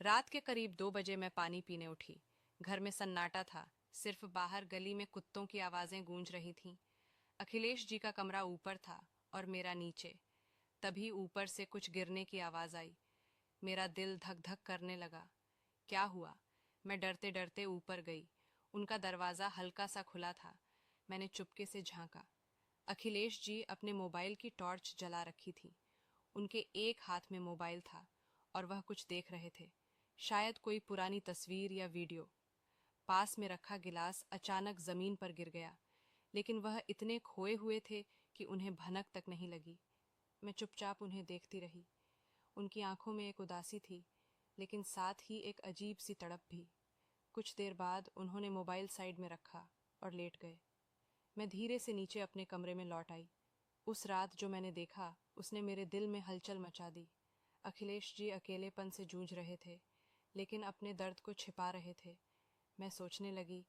रात के करीब 2 बजे मैं पानी पीने उठी। घर में सन्नाटा था, सिर्फ बाहर गली में कुत्तों की आवाजें गूंज रही थीं। अखिलेश जी का कमरा ऊपर था और मेरा नीचे। तभी ऊपर से कुछ गिरने की आवाज आई। मेरा दिल धक धक करने लगा। क्या हुआ? मैं डरते डरते ऊपर गई। उनका दरवाजा हल्का सा खुला था। मैंने चुपके से झांका। अखिलेश जी अपने मोबाइल की टॉर्च जला रखी थी। उनके एक हाथ में मोबाइल था और वह कुछ देख रहे थे, शायद कोई पुरानी तस्वीर या वीडियो। पास में रखा गिलास अचानक जमीन पर गिर गया, लेकिन वह इतने खोए हुए थे कि उन्हें भनक तक नहीं लगी। मैं चुपचाप उन्हें देखती रही। उनकी आंखों में एक उदासी थी, लेकिन साथ ही एक अजीब सी तड़प भी। कुछ देर बाद उन्होंने मोबाइल साइड में रखा और लेट गए। मैं धीरे से नीचे अपने कमरे में लौट आई। उस रात जो मैंने देखा, उसने मेरे दिल में हलचल मचा दी। अखिलेश जी अकेलेपन से जूझ रहे थे, लेकिन अपने दर्द को छिपा रहे थे। मैं सोचने लगी,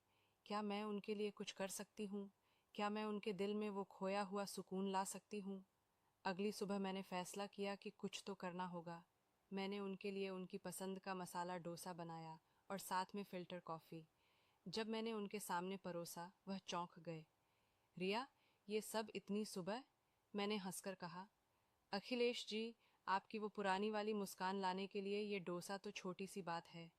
क्या मैं उनके लिए कुछ कर सकती हूँ? क्या मैं उनके दिल में वो खोया हुआ सुकून ला सकती हूँ? अगली सुबह मैंने फैसला किया कि कुछ तो करना होगा। मैंने उनके लिए उनकी पसंद का मसाला डोसा बनाया और साथ में फिल्टर कॉफ़ी। जब मैंने उनके सामने परोसा, वह चौंक गए। रिया, ये सब इतनी सुबह? मैंने हंसकर कहा। अखिलेश जी, आपकी वो पुरानी वाली मुस्कान लाने के लिए ये डोसा तो छोटी सी बात है।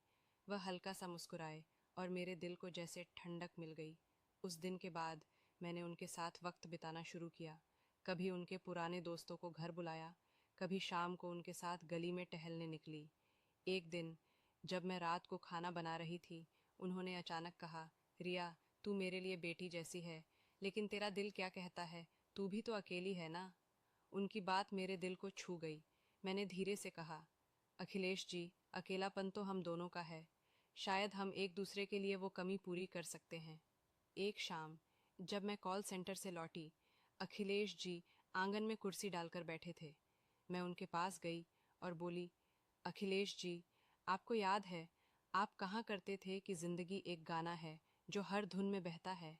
वह हल्का सा मुस्कुराए और मेरे दिल को जैसे ठंडक मिल गई। उस दिन के बाद मैंने उनके साथ वक्त बिताना शुरू किया। कभी उनके पुराने दोस्तों को घर बुलाया, कभी शाम को उनके साथ गली में टहलने निकली। एक दिन जब मैं रात को खाना बना रही थी, उन्होंने अचानक कहा, रिया, तू मेरे लिए बेटी जैसी है, लेकिन तेरा दिल क्या कहता है? तू भी तो अकेली है ना? उनकी बात मेरे दिल को छू गई। मैंने धीरे से कहा, अखिलेश जी, अकेलापन तो हम दोनों का है। शायद हम एक दूसरे के लिए वो कमी पूरी कर सकते हैं। एक शाम जब मैं कॉल सेंटर से लौटी, अखिलेश जी आंगन में कुर्सी डालकर बैठे थे। मैं उनके पास गई और बोली, अखिलेश जी, आपको याद है, आप कहाँ करते थे कि जिंदगी एक गाना है जो हर धुन में बहता है?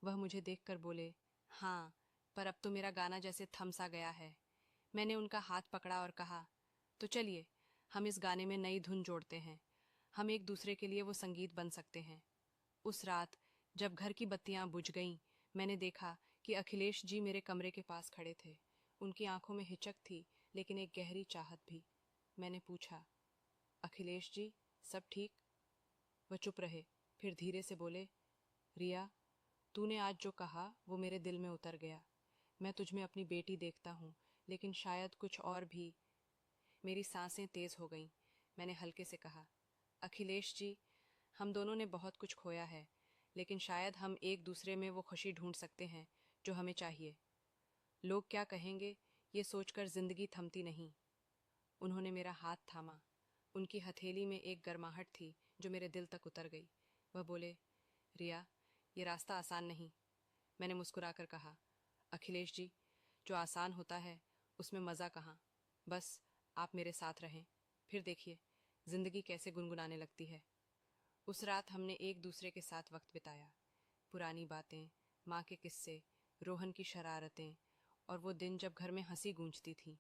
वह मुझे देखकर बोले, हाँ, पर अब तो मेरा गाना जैसे थम सा गया है। मैंने उनका हाथ पकड़ा और कहा, तो चलिए, हम इस गाने में नई धुन जोड़ते हैं। हम एक दूसरे के लिए वो संगीत बन सकते हैं। उस रात जब घर की बत्तियां बुझ गईं, मैंने देखा कि अखिलेश जी मेरे कमरे के पास खड़े थे। उनकी आंखों में हिचक थी, लेकिन एक गहरी चाहत भी। मैंने पूछा, अखिलेश जी, सब ठीक? वह चुप रहे, फिर धीरे से बोले, रिया, तूने आज जो कहा वो मेरे दिल में उतर गया। मैं तुझ में अपनी बेटी देखता हूँ, लेकिन शायद कुछ और भी। मेरी सांसें तेज हो गईं। मैंने हल्के से कहा, अखिलेश जी, हम दोनों ने बहुत कुछ खोया है, लेकिन शायद हम एक दूसरे में वो खुशी ढूंढ सकते हैं जो हमें चाहिए। लोग क्या कहेंगे, ये सोचकर जिंदगी थमती नहीं। उन्होंने मेरा हाथ थामा। उनकी हथेली में एक गर्माहट थी जो मेरे दिल तक उतर गई। वह बोले, रिया, ये रास्ता आसान नहीं। मैंने मुस्कुराकर कहा, अखिलेश जी, जो आसान होता है उसमें मज़ा कहाँ। बस आप मेरे साथ रहें, फिर देखिए जिंदगी कैसे गुनगुनाने लगती है। उस रात हमने एक दूसरे के साथ वक्त बिताया। पुरानी बातें, माँ के किस्से, रोहन की शरारतें, और वो दिन जब घर में हंसी गूंजती थी।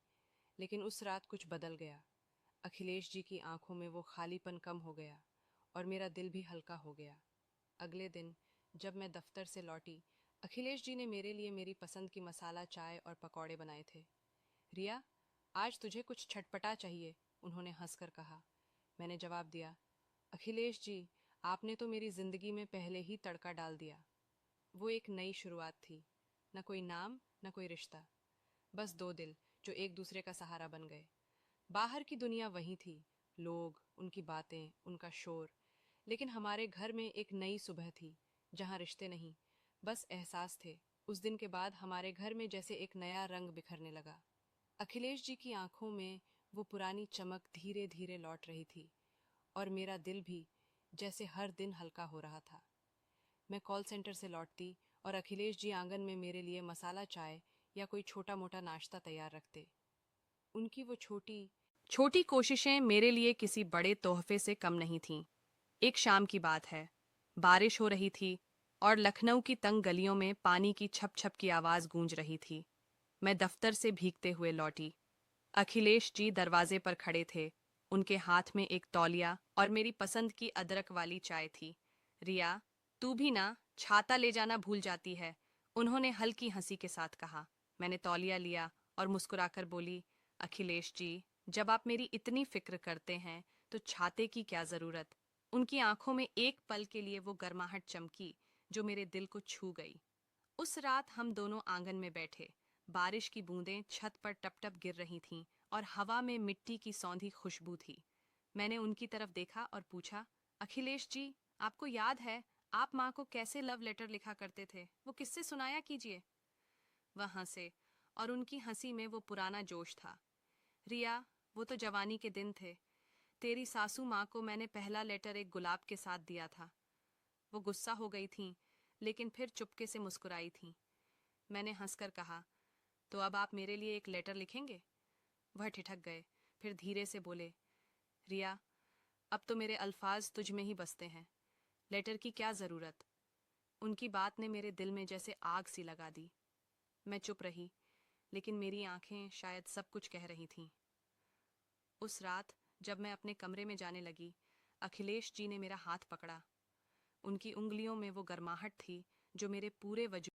लेकिन उस रात कुछ बदल गया। अखिलेश जी की आंखों में वो खालीपन कम हो गया और मेरा दिल भी हल्का हो गया। अगले दिन जब मैं दफ्तर से लौटी, अखिलेश जी ने मेरे लिए मेरी पसंद की मसाला चाय और पकौड़े बनाए थे। रिया, आज तुझे कुछ छटपटा चाहिए, उन्होंने हंसकर कहा। मैंने जवाब दिया, अखिलेश जी, आपने तो मेरी जिंदगी में पहले ही तड़का डाल दिया। वो एक नई शुरुआत थी। न कोई नाम, न कोई रिश्ता, बस दो दिल जो एक दूसरे का सहारा बन गए। बाहर की दुनिया वही थी, लोग, उनकी बातें, उनका शोर। लेकिन हमारे घर में एक नई सुबह थी, जहाँ रिश्ते नहीं, बस एहसास थे। उस दिन के बाद हमारे घर में जैसे एक नया रंग बिखरने लगा। अखिलेश जी की आंखों में वो पुरानी चमक धीरे धीरे लौट रही थी, और मेरा दिल भी जैसे हर दिन हल्का हो रहा था। मैं कॉल सेंटर से लौटती और अखिलेश जी आंगन में मेरे लिए मसाला चाय या कोई छोटा मोटा नाश्ता तैयार रखते। उनकी वो छोटी छोटी कोशिशें मेरे लिए किसी बड़े तोहफे से कम नहीं थीं। एक शाम की बात है। बारिश हो रही थी और लखनऊ की तंग गलियों में पानी की छप छप की आवाज गूंज रही थी। मैं दफ्तर से भीगते हुए लौटी। अखिलेश जी दरवाजे पर खड़े थे। उनके हाथ में एक तौलिया और मेरी पसंद की अदरक वाली चाय थी। रिया, तू भी ना छाता ले जाना भूल जाती है, उन्होंने हल्की हंसी के साथ कहा। मैंने तौलिया लिया और मुस्कुराकर बोली, अखिलेश जी, जब आप मेरी इतनी फिक्र करते हैं तो छाते की क्या जरूरत। उनकी आंखों में एक पल के लिए वो गर्माहट चमकी जो मेरे दिल को छू गई। उस रात हम दोनों आंगन में बैठे। बारिश की बूंदें छत पर टप टप गिर रही थीं और हवा में मिट्टी की सौंधी खुशबू थी। मैंने उनकी तरफ देखा और पूछा, अखिलेश जी, आपको याद है आप माँ को कैसे लव लेटर लिखा करते थे? वो किससे सुनाया कीजिए। वह हंसे और उनकी हंसी में वो पुराना जोश था। रिया, वो तो जवानी के दिन थे। तेरी सासू माँ को मैंने पहला लेटर एक गुलाब के साथ दिया था। वो गुस्सा हो गई थीं, लेकिन फिर चुपके से मुस्कुराई थीं। मैंने हंसकर कहा, तो अब आप मेरे लिए एक लेटर लिखेंगे? वह ठिठक गए, फिर धीरे से बोले, रिया, अब तो मेरे अल्फाज तुझ में ही बसते हैं। लेटर की क्या जरूरत। उनकी बात ने मेरे दिल में जैसे आग सी लगा दी। मैं चुप रही, लेकिन मेरी आंखें शायद सब कुछ कह रही थीं। उस रात जब मैं अपने कमरे में जाने लगी, अखिलेश जी ने मेरा हाथ पकड़ा। उनकी उंगलियों में वो गर्माहट थी जो मेरे पूरे वजूद